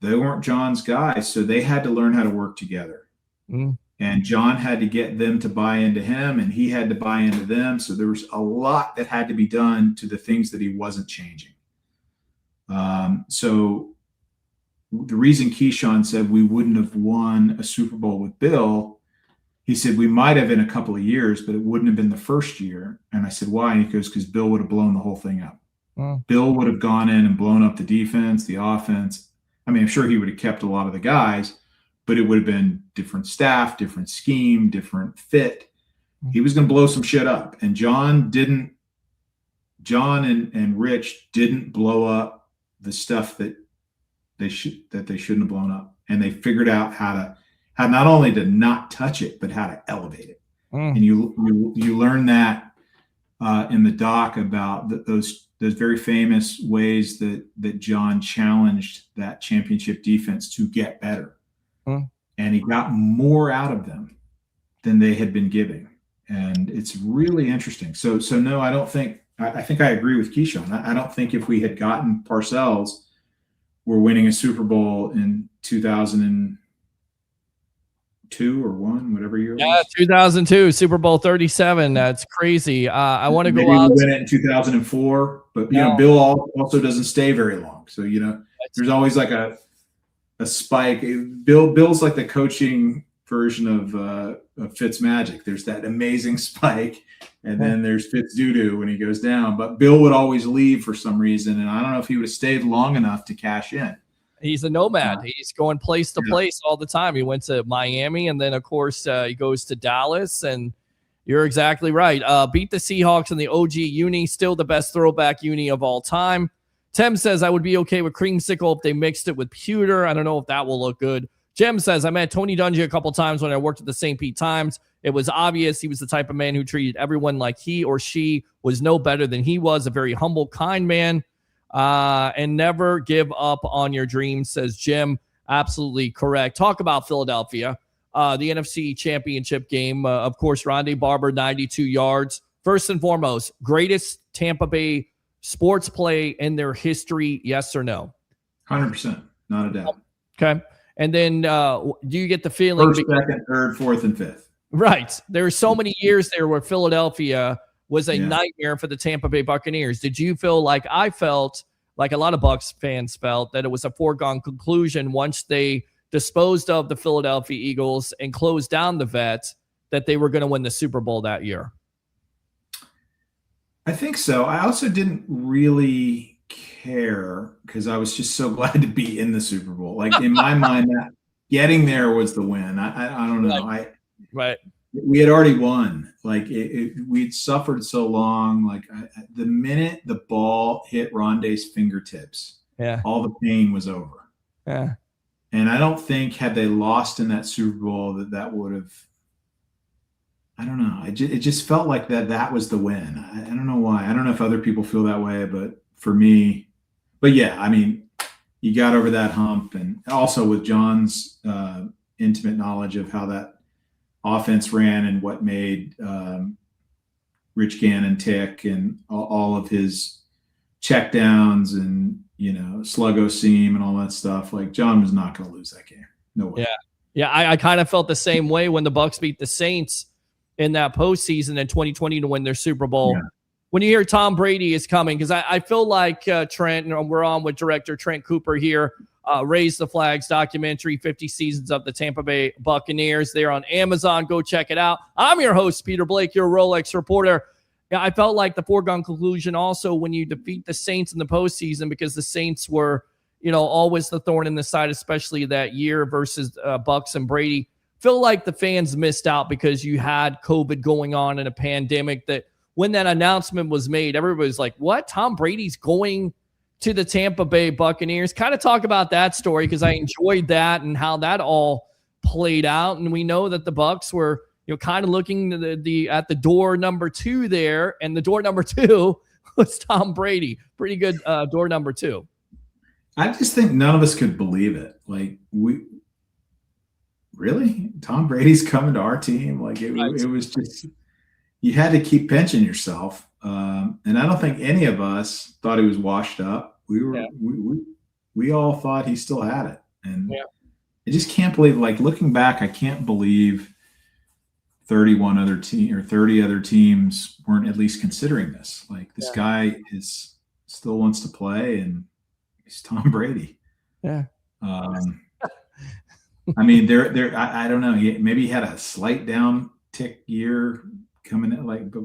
they weren't John's guys, so they had to learn how to work together. And John had to get them to buy into him, and he had to buy into them. So there was a lot that had to be done to the things that he wasn't changing. So the reason Keyshawn said we wouldn't have won a Super Bowl with Bill, he said we might have in a couple of years, but it wouldn't have been the first year. And I said, why? And he goes, because Bill would have blown the whole thing up. Bill would have gone in and blown up the defense, the offense. I mean, I'm sure he would have kept a lot of the guys, but it would have been different staff, different scheme, different fit. He was going to blow some shit up. And John and Rich didn't blow up the stuff that they shouldn't have blown up. And they figured out how not only to not touch it, but how to elevate it. And you learn that in the doc about those very famous ways that John challenged that championship defense to get better. And he got more out of them than they had been giving. And it's really interesting. So no, I think I agree with Keyshawn. I don't think if we had gotten Parcells, we're winning a Super Bowl in 2002 or 1, whatever year. Yeah, 2002, Super Bowl 37. That's crazy. I want to go out. We win it in 2004, but Bill also doesn't stay very long. So there's always like a spike. Bill's like the coaching version of Fitzmagic. There's that amazing spike, and then there's Fitz doo-doo when he goes down. But Bill would always leave for some reason, and I don't know if he would have stayed long enough to cash in. He's a nomad. He's going place to place all the time. He went to Miami, and then, of course, he goes to Dallas, and you're exactly right. Beat the Seahawks in the OG uni, still the best throwback uni of all time. Tim says, I would be okay with creamsicle if they mixed it with pewter. I don't know if that will look good. Jem says, I met Tony Dungy a couple times when I worked at the St. Pete Times. It was obvious he was the type of man who treated everyone like he or she was no better than he was. A very humble, kind man. And never give up on your dreams, says Jim. Absolutely correct. Talk about Philadelphia. The NFC Championship game. Of course, Rondé Barber, 92 yards. First and foremost, greatest Tampa Bay sports play in their history, yes or no? 100%. Not a doubt. Okay. And then do you get the feeling? First, second, third, fourth, and fifth. Right. There were so many years there where Philadelphia was a nightmare for the Tampa Bay Buccaneers. Did you feel like I felt, like a lot of Bucs fans felt, that it was a foregone conclusion once they disposed of the Philadelphia Eagles and closed down the vet, that they were going to win the Super Bowl that year? I think so. I also didn't really care because I was just so glad to be in the Super Bowl. Like in my mind, that getting there was the win. I don't know. Right. We had already won. Like we'd suffered so long. Like the minute the ball hit Rondé's fingertips, all the pain was over. Yeah. And I don't think had they lost in that Super Bowl that would have. I don't know. It just felt like that was the win. I don't know why. I don't know if other people feel that way, but for me, I mean, you got over that hump, and also with John's intimate knowledge of how that offense ran and what made Rich Gannon tick, and all of his checkdowns and sluggo seam and all that stuff. Like John was not going to lose that game. No way. Yeah. I kind of felt the same way when the Bucs beat the Saints in that postseason in 2020 to win their Super Bowl. Yeah. When you hear Tom Brady is coming, because I feel like Trent, and we're on with director Trent Cooper here, Raise the Flags documentary, 50 seasons of the Tampa Bay Buccaneers. They're on Amazon. Go check it out. I'm your host, Peter Blake, your Rolex reporter. Yeah, I felt like the foregone conclusion also when you defeat the Saints in the postseason, because the Saints were, always the thorn in the side, especially that year versus Bucs and Brady. Feel like the fans missed out because you had COVID going on in a pandemic, that when that announcement was made, everybody was like, what? Tom Brady's going to the Tampa Bay Buccaneers? Kind of talk about that story, because I enjoyed that and how that all played out. And we know that the Bucs were, kind of looking at the door number 2 there, and the door number 2 was Tom Brady. Pretty good door number 2. I just think none of us could believe it. Like really? Tom Brady's coming to our team? Like it was just, you had to keep pinching yourself. And I don't think any of us thought he was washed up. We all thought he still had it. And I just can't believe, like, looking back, I can't believe 31 other team or 30 other teams weren't at least considering this. Like, this guy still wants to play, and he's Tom Brady. Yeah. I mean, I don't know. Maybe he had a slight down tick year coming in, like, but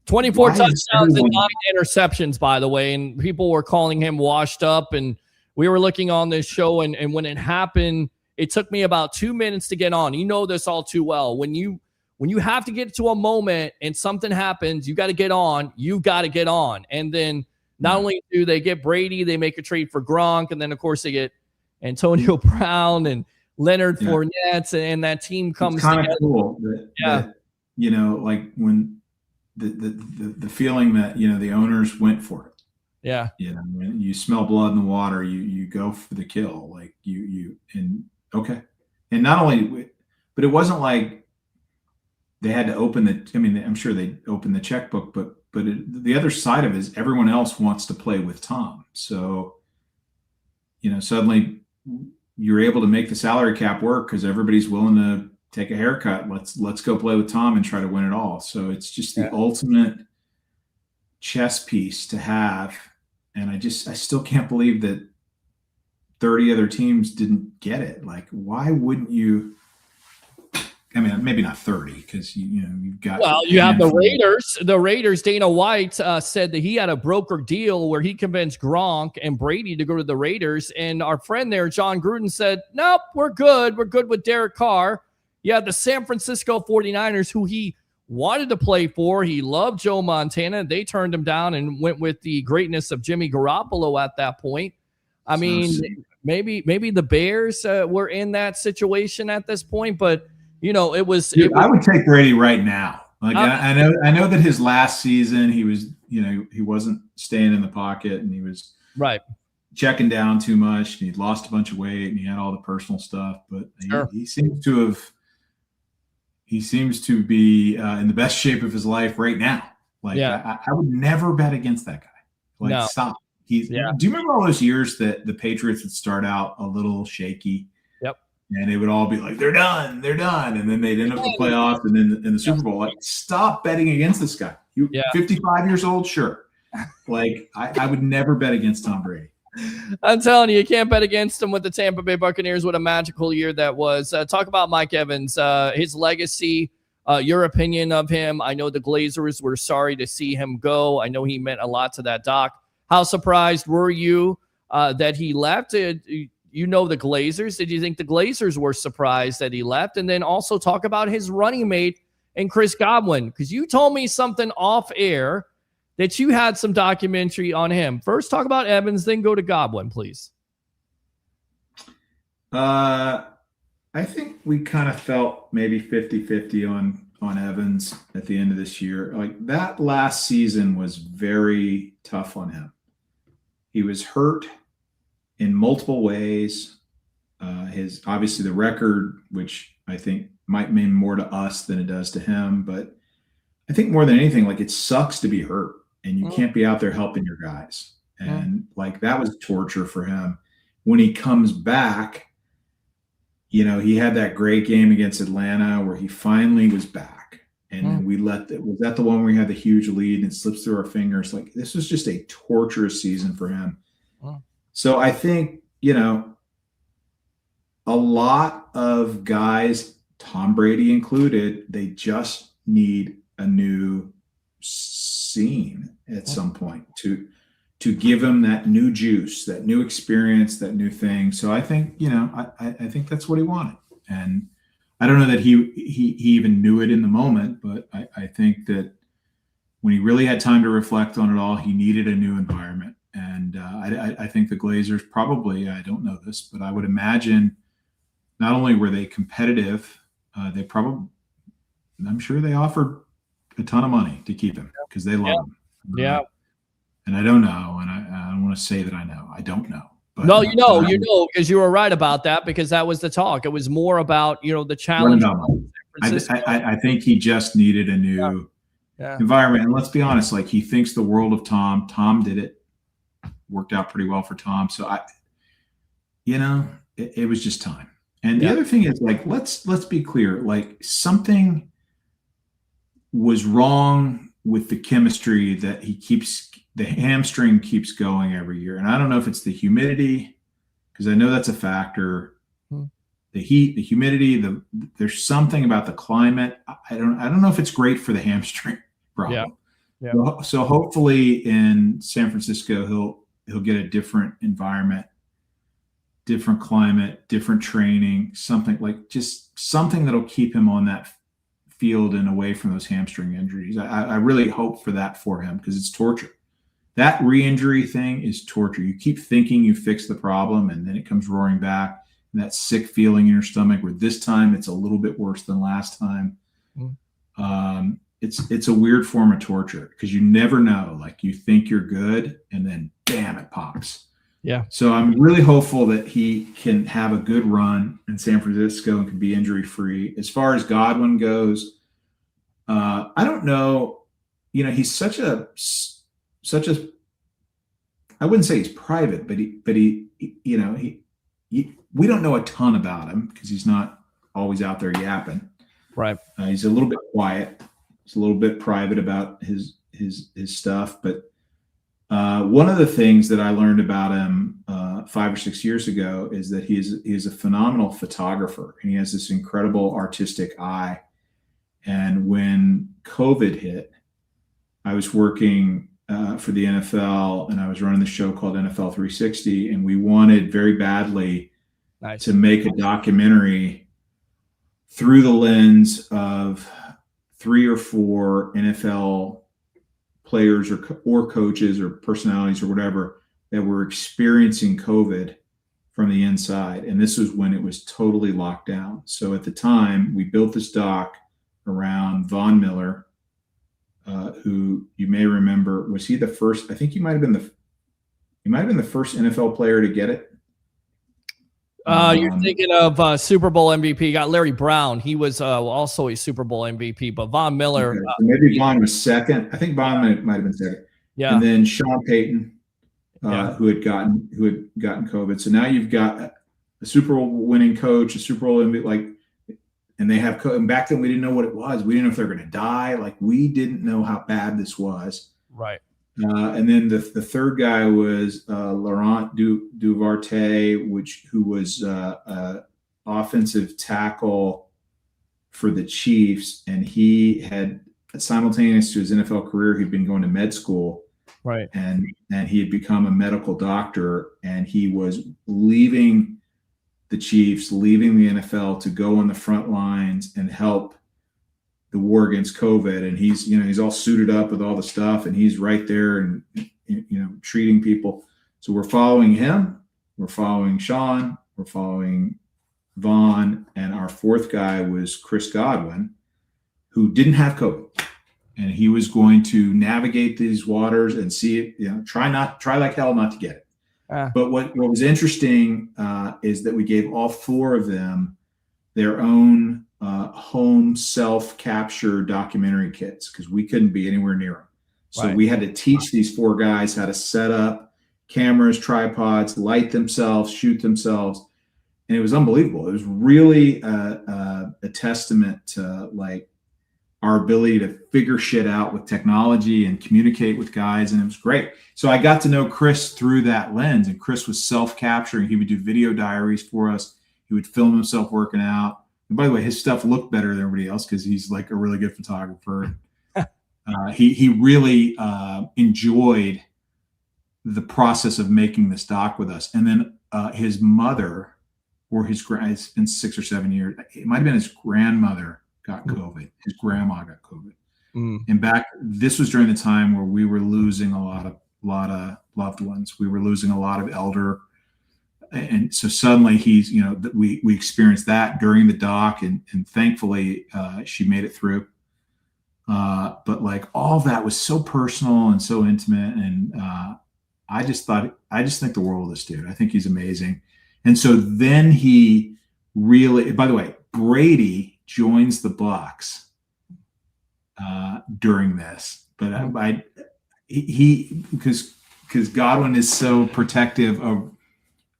24 touchdowns and 9 interceptions, by the way, and people were calling him washed up. And we were looking on this show, and when it happened, it took me about 2 minutes to get on. You know this all too well. When you have to get to a moment and something happens, you got to get on. You got to get on. And then not only do they get Brady, they make a trade for Gronk, and then of course they get Antonio Brown and Leonard Fournette, and that team comes together. It's kind of cool that, like when the feeling that the owners went for it. Yeah. When you smell blood in the water, you go for the kill. Like and not only, but it wasn't like they had to open I'm sure they opened the checkbook, but the other side of it is everyone else wants to play with Tom. So, suddenly you're able to make the salary cap work because everybody's willing to take a haircut. Let's go play with Tom and try to win it all. So it's just the ultimate chess piece to have. And I still can't believe that 30 other teams didn't get it. Like, why wouldn't you? I mean, maybe not 30 because you've got. Well, you have the Raiders. The Raiders. Dana White said that he had a broker deal where he convinced Gronk and Brady to go to the Raiders. And our friend there, John Gruden, said, "Nope, we're good. We're good with Derek Carr." You have the San Francisco 49ers, who he wanted to play for. He loved Joe Montana. They turned him down and went with the greatness of Jimmy Garoppolo at that point. I mean, maybe the Bears were in that situation at this point, but it was. I would take Brady right now. Like I know that his last season he was, he wasn't staying in the pocket and he was checking down too much. And he'd lost a bunch of weight and he had all the personal stuff, but he seems to be in the best shape of his life right now. Like I would never bet against that guy. Like stop. Do you remember all those years that the Patriots would start out a little shaky? Yep. And they would all be like, they're done. And then they'd end up in the playoffs and then in the Super Bowl. Like, stop betting against this guy. 55 years old? Sure. Like, I would never bet against Tom Brady. I'm telling you can't bet against him with the Tampa Bay Buccaneers. What a magical year that was. Talk about Mike Evans, his legacy, your opinion of him. I know the Glazers were sorry to see him go. I know he meant a lot to that doc. How surprised were you that he left? The Glazers. Did you think the Glazers were surprised that he left? And then also talk about his running mate and Chris Godwin, because you told me something off air that you had some documentary on him. First, talk about Evans, then go to Godwin, please. I think we kind of felt maybe 50-50 on Evans at the end of this year. Like, that last season was very tough on him. He was hurt in multiple ways. His obviously the record, which I think might mean more to us than it does to him, but I think more than anything, like, it sucks to be hurt and you can't be out there helping your guys. And like, that was torture for him. When he comes back, he had that great game against Atlanta where he finally was back. And was that the one where he had the huge lead and it slips through our fingers? Like, this was just a torturous season for him. So I think, a lot of guys, Tom Brady included, they just need a new scene at some point to give him that new juice, that new experience, that new thing. So I think, I think that's what he wanted. And I don't know that he even knew it in the moment, but I think that when he really had time to reflect on it all, he needed a new environment. And I think the Glazers probably, I don't know this, but I would imagine not only were they competitive, I'm sure they offered a ton of money to keep him because they love him. Yeah. And I don't know. And I don't want to say that I know. I don't know. But, no, because you were right about that, because that was the talk. It was more about, the challenge of San Francisco. I think he just needed a new environment. And let's be honest, like he thinks the world of Tom. Tom did it. Worked out pretty well for Tom. So it was just time. And the other thing is, like, let's be clear, like something was wrong with the chemistry that the hamstring keeps going every year. And I don't know if it's the humidity, because I know that's a factor. The heat, the humidity, there's something about the climate. I don't know if it's great for the hamstring problem. Yeah. So hopefully in San Francisco, he'll get a different environment, different climate, different training, something that'll keep him on that field and away from those hamstring injuries. I really hope for that for him, because it's torture. That re-injury thing is torture. You keep thinking you fixed the problem, and then it comes roaring back, and that sick feeling in your stomach where this time it's a little bit worse than last time. It's a weird form of torture, because you never know. Like, you think you're good, and then bam, it pops. Yeah. So I'm really hopeful that he can have a good run in San Francisco and can be injury free. As far as Godwin goes, I don't know. He's such a I wouldn't say he's private, but he we don't know a ton about him because he's not always out there yapping. Right. He's a little bit quiet. He's a little bit private about his stuff. But one of the things that I learned about him 5 or 6 years ago is that he is a phenomenal photographer, and he has this incredible artistic eye. And when COVID hit, I was working for the NFL, and I was running the show called NFL 360, and we wanted very badly to make a documentary through the lens of 3 or 4 NFL players or coaches or personalities or whatever that were experiencing COVID from the inside. And this was when it was totally locked down. So at the time, we built this doc around Von Miller, who you may remember. Was he the first? I think he might have been the first NFL player to get it. You're thinking of Super Bowl MVP. You got Larry Brown. He was also a Super Bowl MVP, but Von Miller. Okay. So maybe Von was second. I think Von might have been second. Yeah. And then Sean Payton, who had gotten COVID. So now you've got a Super Bowl winning coach, a Super Bowl MVP, and they have COVID. And back then we didn't know what it was. We didn't know if they were going to die. Like, we didn't know how bad this was. Right. And then the third guy was Laurent Duvernay, who was offensive tackle for the Chiefs, and he had, simultaneous to his NFL career, he'd been going to med school, right? And he had become a medical doctor, and he was leaving the Chiefs, leaving the NFL to go on the front lines and help the war against COVID. And he's all suited up with all the stuff, and he's right there and treating people. So we're following him, we're following Sean, we're following Vaughn, and our fourth guy was Chris Godwin, who didn't have COVID, and he was going to navigate these waters and see it, try like hell not to get it. But what was interesting is that we gave all 4 of them their own home self-capture documentary kits, because we couldn't be anywhere near them. So we had to teach these 4 guys how to set up cameras, tripods, light themselves, shoot themselves. And it was unbelievable. It was really a testament to our ability to figure shit out with technology and communicate with guys. And it was great. So I got to know Chris through that lens, and Chris was self-capturing. He would do video diaries for us. He would film himself working out. And by the way, his stuff looked better than everybody else because he's like a really good photographer. He really enjoyed the process of making this doc with us. And then his mother, or it's been 6 or 7 years, it might have been his grandmother got COVID. His grandma got COVID. And this was during the time where we were losing a lot of loved ones. We were losing a lot of elder. And so suddenly we experienced that during the doc, and thankfully she made it through. But all that was so personal and so intimate. And I just think the world of this dude. I think he's amazing. And so then he really, by the way, Brady joins the Bucs during this, but because Godwin is so protective of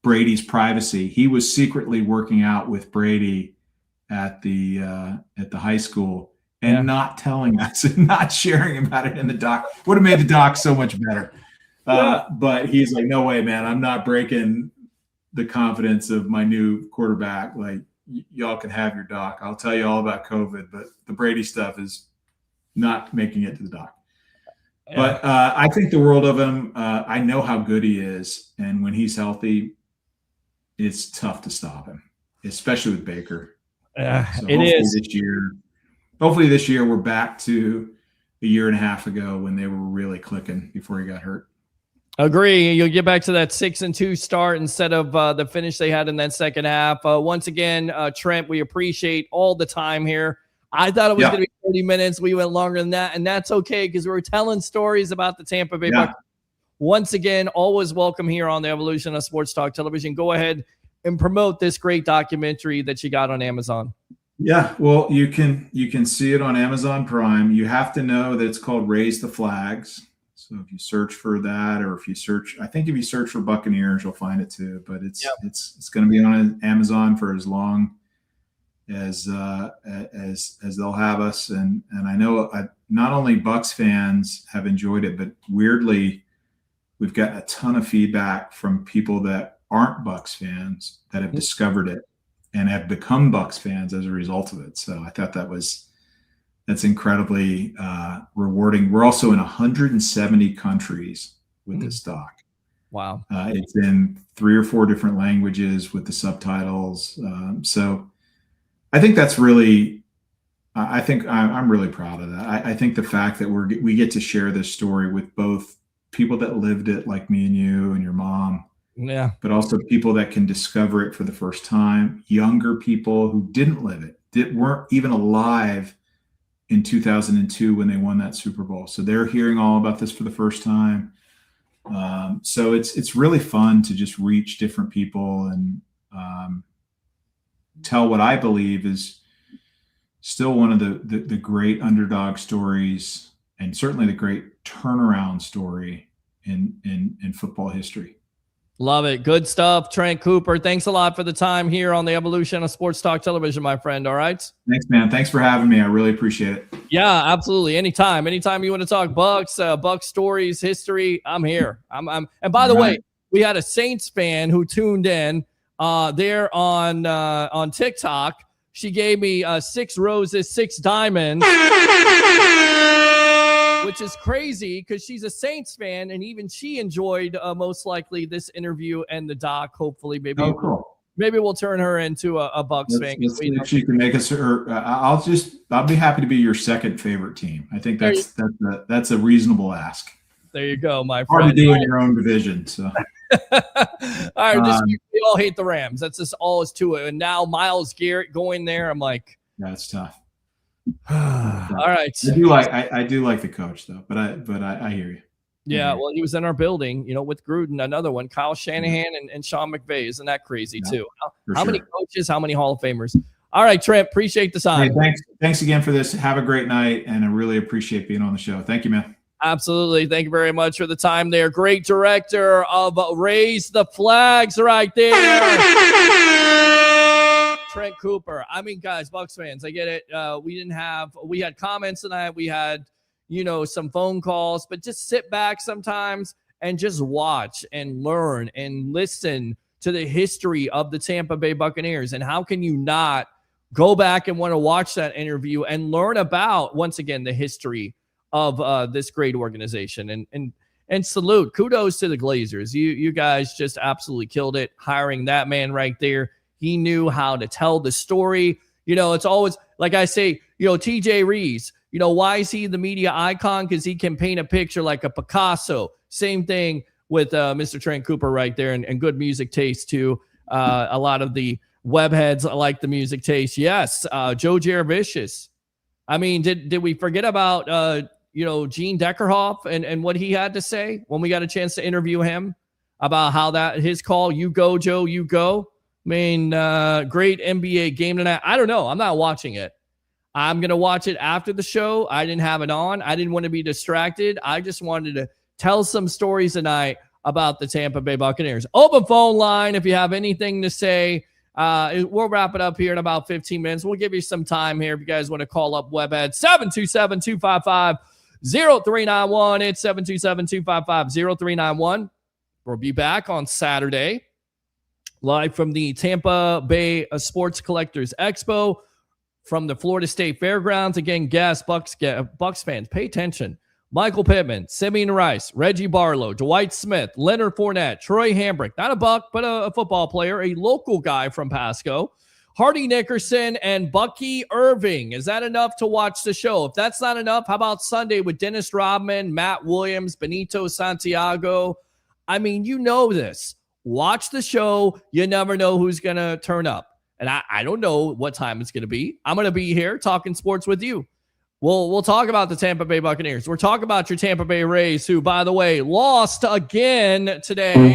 Brady's privacy, he was secretly working out with Brady at the high school and not telling us and not sharing about it in the doc. Would have made the doc so much better. But he's like, no way, man, I'm not breaking the confidence of my new quarterback. Like, y'all can have your doc. I'll tell you all about COVID, but the Brady stuff is not making it to the doc. Yeah. But I think the world of him. I know how good he is. And when he's healthy, it's tough to stop him, especially with Baker. It is. Hopefully this year we're back to a year and a half ago when they were really clicking before he got hurt. Agree. You'll get back to that 6-2 start instead of the finish they had in that second half. Once again, Trent, we appreciate all the time here. I thought it was going to be 30 minutes. We went longer than that, and that's okay because we were telling stories about the Tampa Bay Buccaneers. Once again, always welcome here on the Evolution of Sports Talk Television. Go ahead and promote this great documentary that you got on Amazon. Yeah, well, you can see it on Amazon Prime. You have to know that it's called Raise the Flags. So if you search for that, or if you search for Buccaneers, you'll find it too. But it's going to be on Amazon for as long as they'll have us. And I know not only Bucs fans have enjoyed it, but weirdly, we've gotten a ton of feedback from people that aren't Bucs fans that have discovered it and have become Bucs fans as a result of it. So I thought that's incredibly rewarding. We're also in 170 countries with this doc. Wow. It's in 3 or 4 different languages with the subtitles. So I think that's really, I'm really proud of that. I think the fact that we get to share this story with both people that lived it, like me and you and your mom, but also people that can discover it for the first time, younger people who didn't live it, weren't even alive in 2002 when they won that Super Bowl. So they're hearing all about this for the first time. So it's really fun to just reach different people and tell what I believe is still one of the great underdog stories, and certainly the great turnaround story in football history. Love it. Good stuff. Trent Cooper, thanks a lot for the time here on the Evolution of Sports Talk Television, my friend. All right. Thanks, man. Thanks for having me. I really appreciate it. Yeah, absolutely. Anytime you want to talk Bucs stories, history, I'm here. And by the way, we had a Saints fan who tuned in there on TikTok. She gave me 6 roses, 6 diamonds. Which is crazy because she's a Saints fan, and even she enjoyed most likely this interview and the doc. Hopefully, maybe we'll turn her into a Bucs fan. If she can make us I'll be happy to be your second favorite team. I think that's a reasonable ask. There you go, my friend. Hard to do in your own division. So, all right, we all hate the Rams. That's just all is to it. And now Myles Garrett going there, I'm like, that's tough. All right. I do like the coach though, but I hear you. Yeah, well, he was in our building, with Gruden, another one, Kyle Shanahan and Sean McVay. Isn't that crazy too? How many coaches, how many Hall of Famers? All right, Trent, appreciate the time. Hey, thanks again for this. Have a great night, and I really appreciate being on the show. Thank you, man. Absolutely. Thank you very much for the time there. Great director of Raise the Flags right there. Trent Cooper. I mean, guys, Bucs fans, I get it. We had comments tonight. We had, some phone calls, but just sit back sometimes and just watch and learn and listen to the history of the Tampa Bay Buccaneers. And how can you not go back and want to watch that interview and learn about, once again, the history of this great organization. And salute, kudos to the Glazers. You guys just absolutely killed it hiring that man right there. He knew how to tell the story. It's always, like I say, TJ Reeves, why is he the media icon? Because he can paint a picture like a Picasso. Same thing with Mr. Trent Cooper right there, and good music taste too. A lot of the web heads like the music taste. Yes, Joe Jaravicious. I mean, did we forget about Gene Deckerhoff and what he had to say when we got a chance to interview him about how his call, you go, Joe, you go. I mean, great NBA game tonight. I don't know. I'm not watching it. I'm going to watch it after the show. I didn't have it on. I didn't want to be distracted. I just wanted to tell some stories tonight about the Tampa Bay Buccaneers. Open phone line if you have anything to say. We'll wrap it up here in about 15 minutes. We'll give you some time here if you guys want to call up Webhead 727-255-0391. It's 727-255-0391. We'll be back on Saturday live from the Tampa Bay Sports Collectors Expo from the Florida State Fairgrounds. Again, Bucs fans, pay attention. Michael Pittman, Simeon Rice, Reggie Barlow, Dwight Smith, Leonard Fournette, Troy Hambrick, not a Buck, but a football player, a local guy from Pasco, Hardy Nickerson, and Bucky Irving. Is that enough to watch the show? If that's not enough, how about Sunday with Dennis Rodman, Matt Williams, Benito Santiago? I mean, you know this. Watch the show. You never know who's going to turn up. And I don't know what time it's going to be. I'm going to be here talking sports with you. We'll talk about the Tampa Bay Buccaneers. We're talking about your Tampa Bay Rays, who, by the way, lost again today.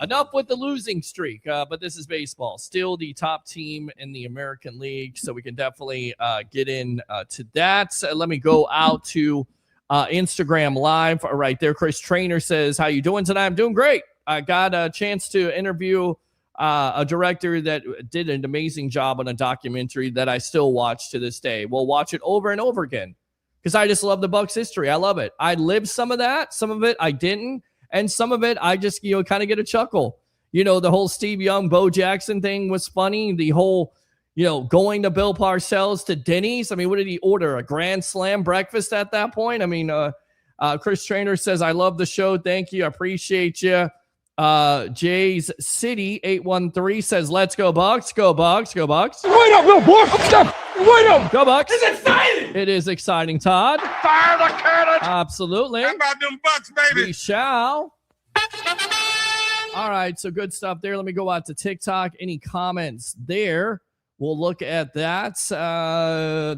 Enough with the losing streak, but this is baseball. Still the top team in the American League, so we can definitely get in to that. Let me go out to Instagram Live right there. Chris Trainer says, how you doing tonight? I'm doing great. I got a chance to interview a director that did an amazing job on a documentary that I still watch to this day. We'll watch it over and over again because I just love the Bucs history. I love it. I lived some of that. Some of it I didn't. And some of it I just, kind of get a chuckle. The whole Steve Young, Bo Jackson thing was funny. The whole, going to Bill Parcells to Denny's. I mean, what did he order? A Grand Slam breakfast at that point? I mean, Chris Trainer says, I love the show. Thank you. I appreciate you. Jay's City 813 says, let's go Bucs, go Bucs, go Bucs. Wait up, little boy. Wait up. Go Bucs. It's exciting. It is exciting, Todd. Fire the cannon. Absolutely. How about them Bucs, baby? We shall. All right, so good stuff there. Let me go out to TikTok. Any comments there? We'll look at that.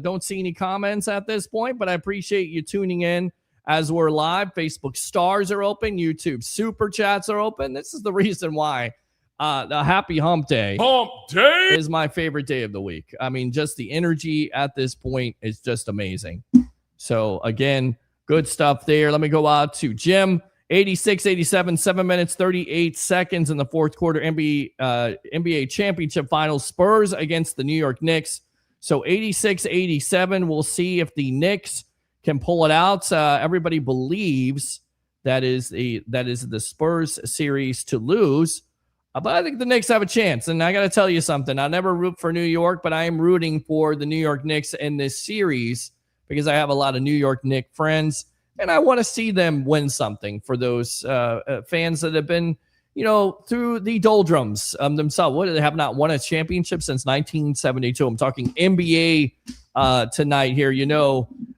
Don't see any comments at this point, but I appreciate you tuning in. As we're live, Facebook stars are open, YouTube super chats are open. This is the reason why the Happy Hump Day is my favorite day of the week. I mean, just the energy at this point is just amazing. So again, good stuff there. Let me go out to Jim. 86-87, 7 minutes, 38 seconds in the fourth quarter NBA championship finals. Spurs against the New York Knicks. So 86-87, we'll see if the Knicks can pull it out. Everybody believes that is the Spurs series to lose. But I think the Knicks have a chance. And I got to tell you something. I never root for New York, but I am rooting for the New York Knicks in this series because I have a lot of New York Knicks friends. And I want to see them win something for those fans that have been, through the doldrums themselves. They have not won a championship since 1972. I'm talking NBA tonight here.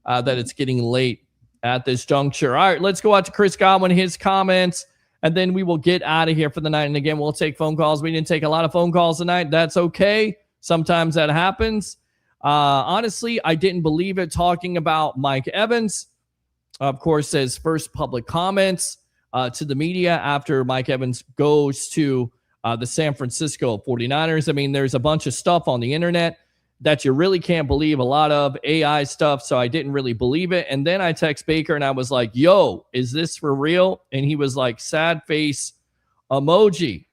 That it's getting late at this juncture. All right, let's go out to Chris Godwin, his comments, and then we will get out of here for the night. And again, we'll take phone calls. We didn't take a lot of phone calls tonight. That's okay. Sometimes that happens. Honestly, I didn't believe it talking about Mike Evans. Of course, his first public comments to the media after Mike Evans goes to the San Francisco 49ers. I mean, there's a bunch of stuff on the internet that you really can't believe, a lot of AI stuff, so I didn't really believe it. And then I text Baker, and I was like, yo, is this for real? And he was like, sad face emoji.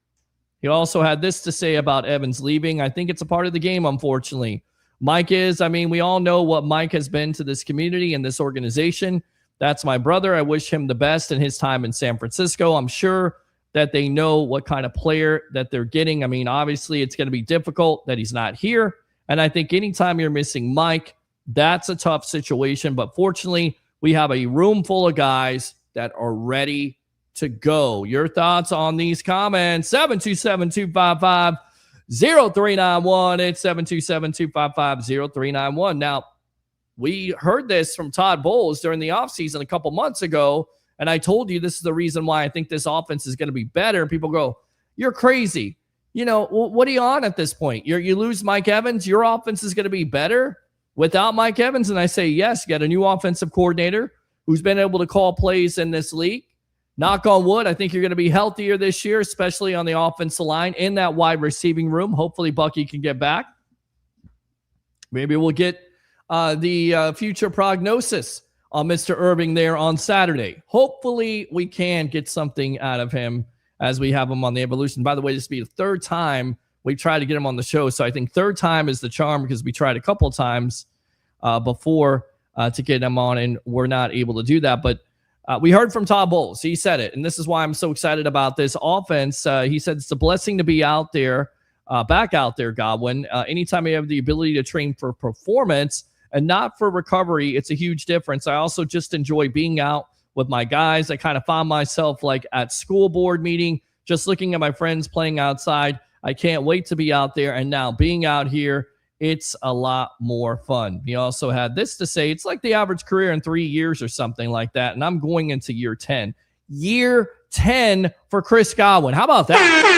He also had this to say about Evans leaving. I think it's a part of the game, unfortunately. Mike is, we all know what Mike has been to this community and this organization. That's my brother. I wish him the best in his time in San Francisco. I'm sure that they know what kind of player that they're getting. Obviously, it's going to be difficult that he's not here. And I think anytime you're missing Mike, that's a tough situation. But fortunately, we have a room full of guys that are ready to go. Your thoughts on these comments? 727-255-0391. It's 727-255-0391. Now, we heard this from Todd Bowles during the offseason a couple months ago, and I told you this is the reason why I think this offense is going to be better. And people go, you're crazy. What are you on at this point? You lose Mike Evans, your offense is going to be better without Mike Evans? And I say, yes, you got a new offensive coordinator who's been able to call plays in this league. knock on wood, I think you're going to be healthier this year, especially on the offensive line in that wide receiving room. Hopefully Bucky can get back. Maybe we'll get the future prognosis on Mr. Irving there on Saturday. Hopefully we can get something out of him as we have him on the Evolution. By the way, this will be the third time we tried to get him on the show. So I think third time is the charm because we tried a couple of times before to get him on, and we're not able to do that. But we heard from Todd Bowles. He said it, and this is why I'm so excited about this offense. He said it's a blessing to be out there, back out there, Godwin. Anytime you have the ability to train for performance and not for recovery, it's a huge difference. I also just enjoy being out with my guys. I kind of found myself like at school board meeting, just looking at my friends playing outside. I can't wait to be out there. And now being out here, it's a lot more fun. He also had this to say, it's like the average career in 3 years or something like that. And I'm going into year 10. Year 10 for Chris Godwin. How about that?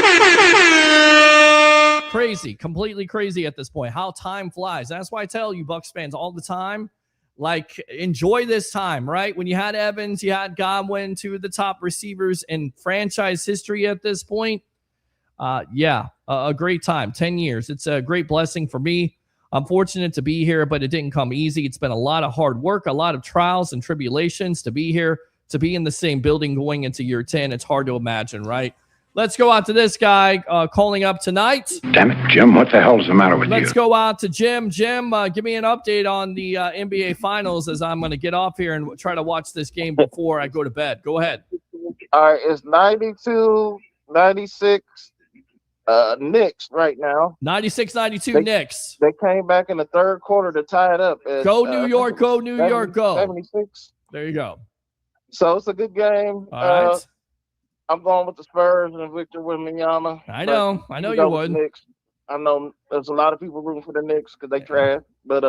Crazy, completely crazy at this point. How time flies. That's why I tell you Bucs fans all the time, like, enjoy this time, right? When you had Evans, you had Godwin, two of the top receivers in franchise history at this point. A great time, 10 years. It's a great blessing for me. I'm fortunate to be here, but it didn't come easy. It's been a lot of hard work, a lot of trials and tribulations to be here, to be in the same building going into year 10. It's hard to imagine, right? Let's go out to this guy calling up tonight. Damn it, Jim, what the hell's the matter with you? Let's go out to Jim. Jim, give me an update on the NBA Finals as I'm going to get off here and try to watch this game before I go to bed. Go ahead. All right, it's 92-96 Knicks right now. 96-92 Knicks. They came back in the third quarter to tie it up. Go New York, go New York, go. 76. There you go. So it's a good game. All right. I'm going with the Spurs and Victor Wembanyama. I know you would. Knicks. I know there's a lot of people rooting for the Knicks because they trash, but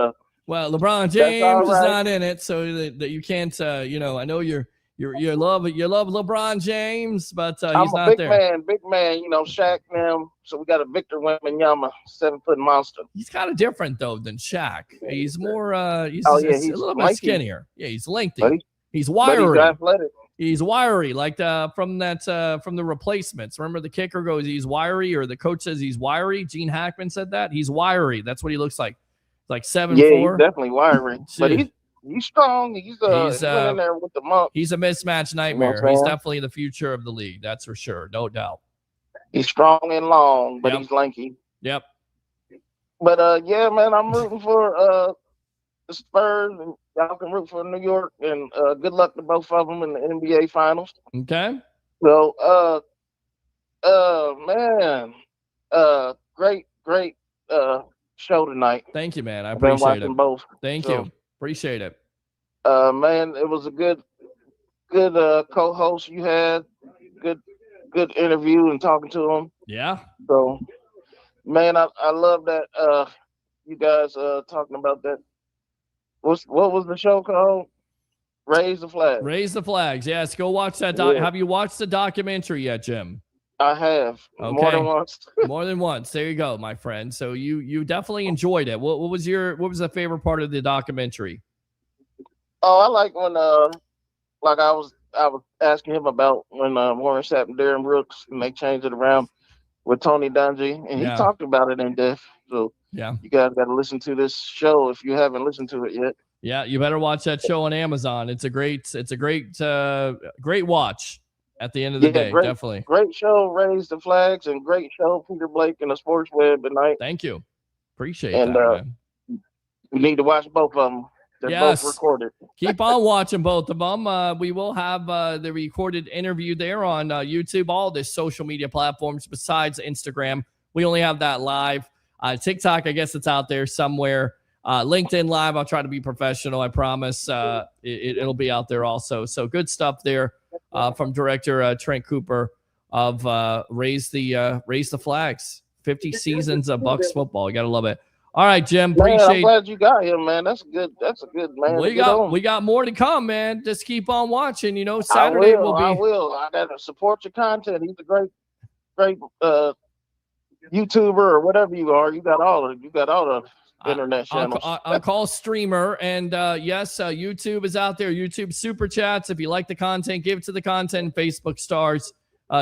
well, LeBron James is not in it, so that you can't. I know you love LeBron James, but he's not there. Big man. Shaq them. So we got a Victor Wembanyama, 7-foot monster. He's kind of different though than Shaq. He's more. He's a little bit skinnier. Yeah, he's lengthy. He's wiry. But he's athletic. He's wiry, like from the Replacements. Remember the kicker goes, he's wiry, or the coach says he's wiry. Gene Hackman said that. He's wiry. That's what he looks like. Like 7'4". Yeah, he's definitely wiry. But he's strong. He's in there with the mump. He's a mismatch nightmare. He's definitely the future of the league. That's for sure. No doubt. He's strong and long, but he's lanky. Yep. But yeah, man, I'm rooting for the Spurs, and y'all can root for New York, and good luck to both of them in the NBA Finals. Okay. So, great show tonight. Thank you, man. I appreciate it. Both. Thank you. Appreciate it. Man, it was a good co-host you had. Good interview and talking to him. Yeah. So, man, I love that you guys talking about that. What was the show called? Raise the Flag. Raise the Flags. Yes, go watch that. Have you watched the documentary yet, Jim? I have. Okay. More than once. More than once. There you go, my friend. So you definitely enjoyed it. What was the favorite part of the documentary? Oh, I like when I was asking him about when Warren Sapp and Darren Brooks, and they changed it around with Tony Dungy, and he talked about it in depth. So yeah, you guys got to listen to this show if you haven't listened to it yet. Yeah, you better watch that show on Amazon. It's a great watch at the end of the day. Definitely. Great show, Raise the Flags, and great show, Peter Blake and the Sports Web tonight. Thank you. Appreciate that. And we need to watch both of them. They're both recorded. Keep on watching both of them. We will have the recorded interview there on YouTube, all the social media platforms besides Instagram. We only have that live. TikTok, I guess it's out there somewhere. LinkedIn Live, I'll try to be professional. I promise it'll be out there also. So good stuff there from director Trent Cooper of Raise the Flags. 50 seasons of Bucs football. You got to love it. All right, Jim. I'm glad you got him, man. That's good. That's a good man. We got more to come, man. Just keep on watching. Saturday will be. I will. I gotta support your content. He's a great YouTuber or whatever you are. You got all the internet channels. I'll call streamer. And yes, YouTube is out there. YouTube super chats. If you like the content, give to the content. Facebook stars,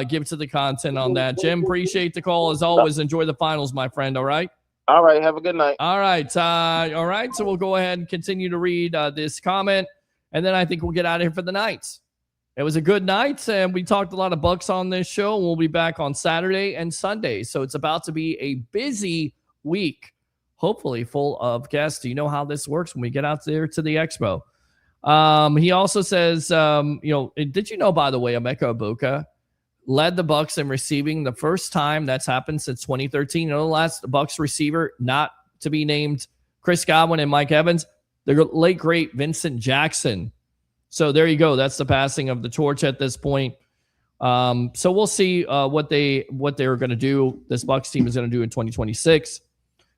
give to the content on that. Jim, appreciate the call as always. Enjoy the finals, my friend. All right. All right. Have a good night. All right. All right. So we'll go ahead and continue to read this comment, and then I think we'll get out of here for the night. It was a good night, and we talked a lot of Bucs on this show. We'll be back on Saturday and Sunday. So it's about to be a busy week, hopefully full of guests. Do you know how this works when we get out there to the expo? He also says, did you know, by the way, Emeka Egbuka led the Bucs in receiving the first time that's happened since 2013. You know, the last Bucs receiver not to be named Chris Godwin and Mike Evans, the late, great Vincent Jackson. So there you go. That's the passing of the torch at this point. So we'll see what they're going to do. This Bucs team is going to do in 2026.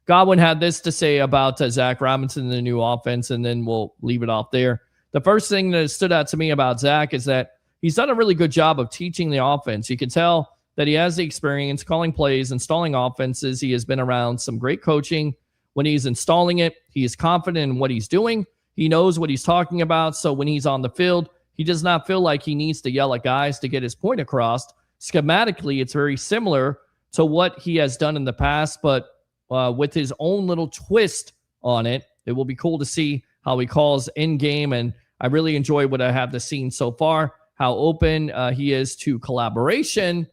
Godwin had this to say about Zach Robinson and the new offense, and then we'll leave it off there. The first thing that stood out to me about Zach is that he's done a really good job of teaching the offense. You can tell that he has the experience calling plays, installing offenses. He has been around some great coaching. When he's installing it, he is confident in what he's doing. He knows what he's talking about. So when he's on the field, he does not feel like he needs to yell at guys to get his point across. Schematically, it's very similar to what he has done in the past, but with his own little twist on it. It will be cool to see how he calls in game. And I really enjoy what I have seen so far, how open he is to collaboration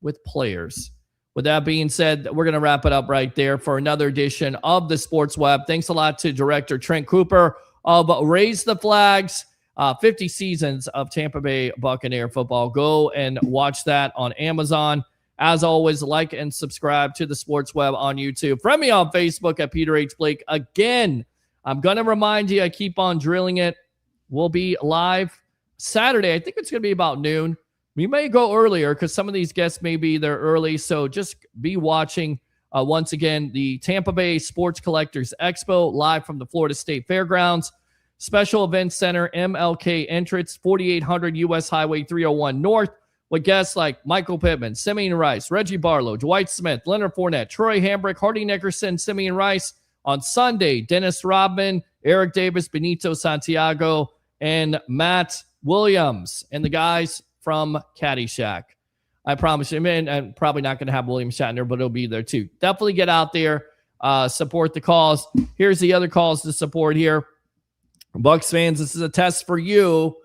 with players. With that being said, we're going to wrap it up right there for another edition of the Sports Web. Thanks a lot to director Trent Cooper of Raise the Flags, 50 seasons of Tampa Bay Buccaneer football. Go and watch that on Amazon. As always, like and subscribe to the Sports Web on YouTube. Friend me on Facebook at Peter H. Blake. Again, I'm going to remind you, I keep on drilling it. We'll be live Saturday. I think it's going to be about noon. We may go earlier because some of these guests may be there early. So just be watching. Once again, the Tampa Bay Sports Collectors Expo live from the Florida State Fairgrounds. Special Events Center, MLK entrance, 4800 U.S. Highway 301 North, with guests like Michael Pittman, Simeon Rice, Reggie Barlow, Dwight Smith, Leonard Fournette, Troy Hambrick, Hardy Nickerson, Simeon Rice. On Sunday, Dennis Rodman, Eric Davis, Benito Santiago, and Matt Williams, and the guys from Caddyshack. I promise you, man, I'm probably not going to have William Shatner, but he'll be there too. Definitely get out there, support the cause. Here's the other calls to support here. Bucs fans, this is a test for you.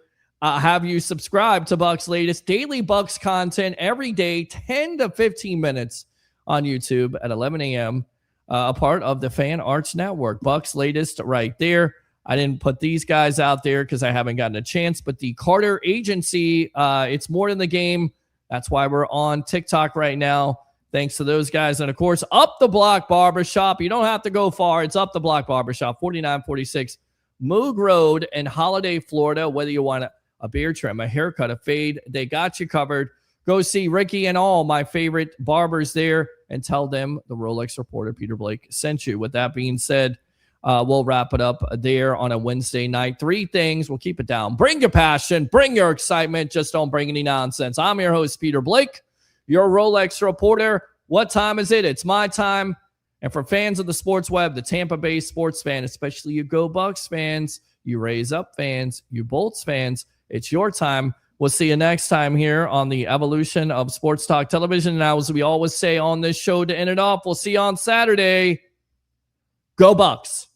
Have you subscribed to Bucs' latest daily Bucs content every day, 10 to 15 minutes on YouTube at 11 a.m., a part of the Fan Arts Network. Bucs' latest right there. I didn't put these guys out there because I haven't gotten a chance, but the Carter Agency, it's more than the game. That's why we're on TikTok right now. Thanks to those guys. And, of course, Up the Block Barbershop. You don't have to go far. It's Up the Block Barbershop, 4946 Moog Road in Holiday, Florida. Whether you want a beard trim, a haircut, a fade, they got you covered. Go see Ricky and all my favorite barbers there and tell them the Rolex reporter, Peter Blake, sent you. With that being said, we'll wrap it up there on a Wednesday night. 3 things. We'll keep it down. Bring your passion. Bring your excitement. Just don't bring any nonsense. I'm your host, Peter Blake, your Rolex reporter. What time is it? It's my time. And for fans of the Sports Web, the Tampa Bay sports fan, especially you Go Bucs fans, you Raise Up fans, you Bolts fans, it's your time. We'll see you next time here on the evolution of Sports Talk Television. Now, as we always say on this show to end it off, we'll see you on Saturday. Go Bucs.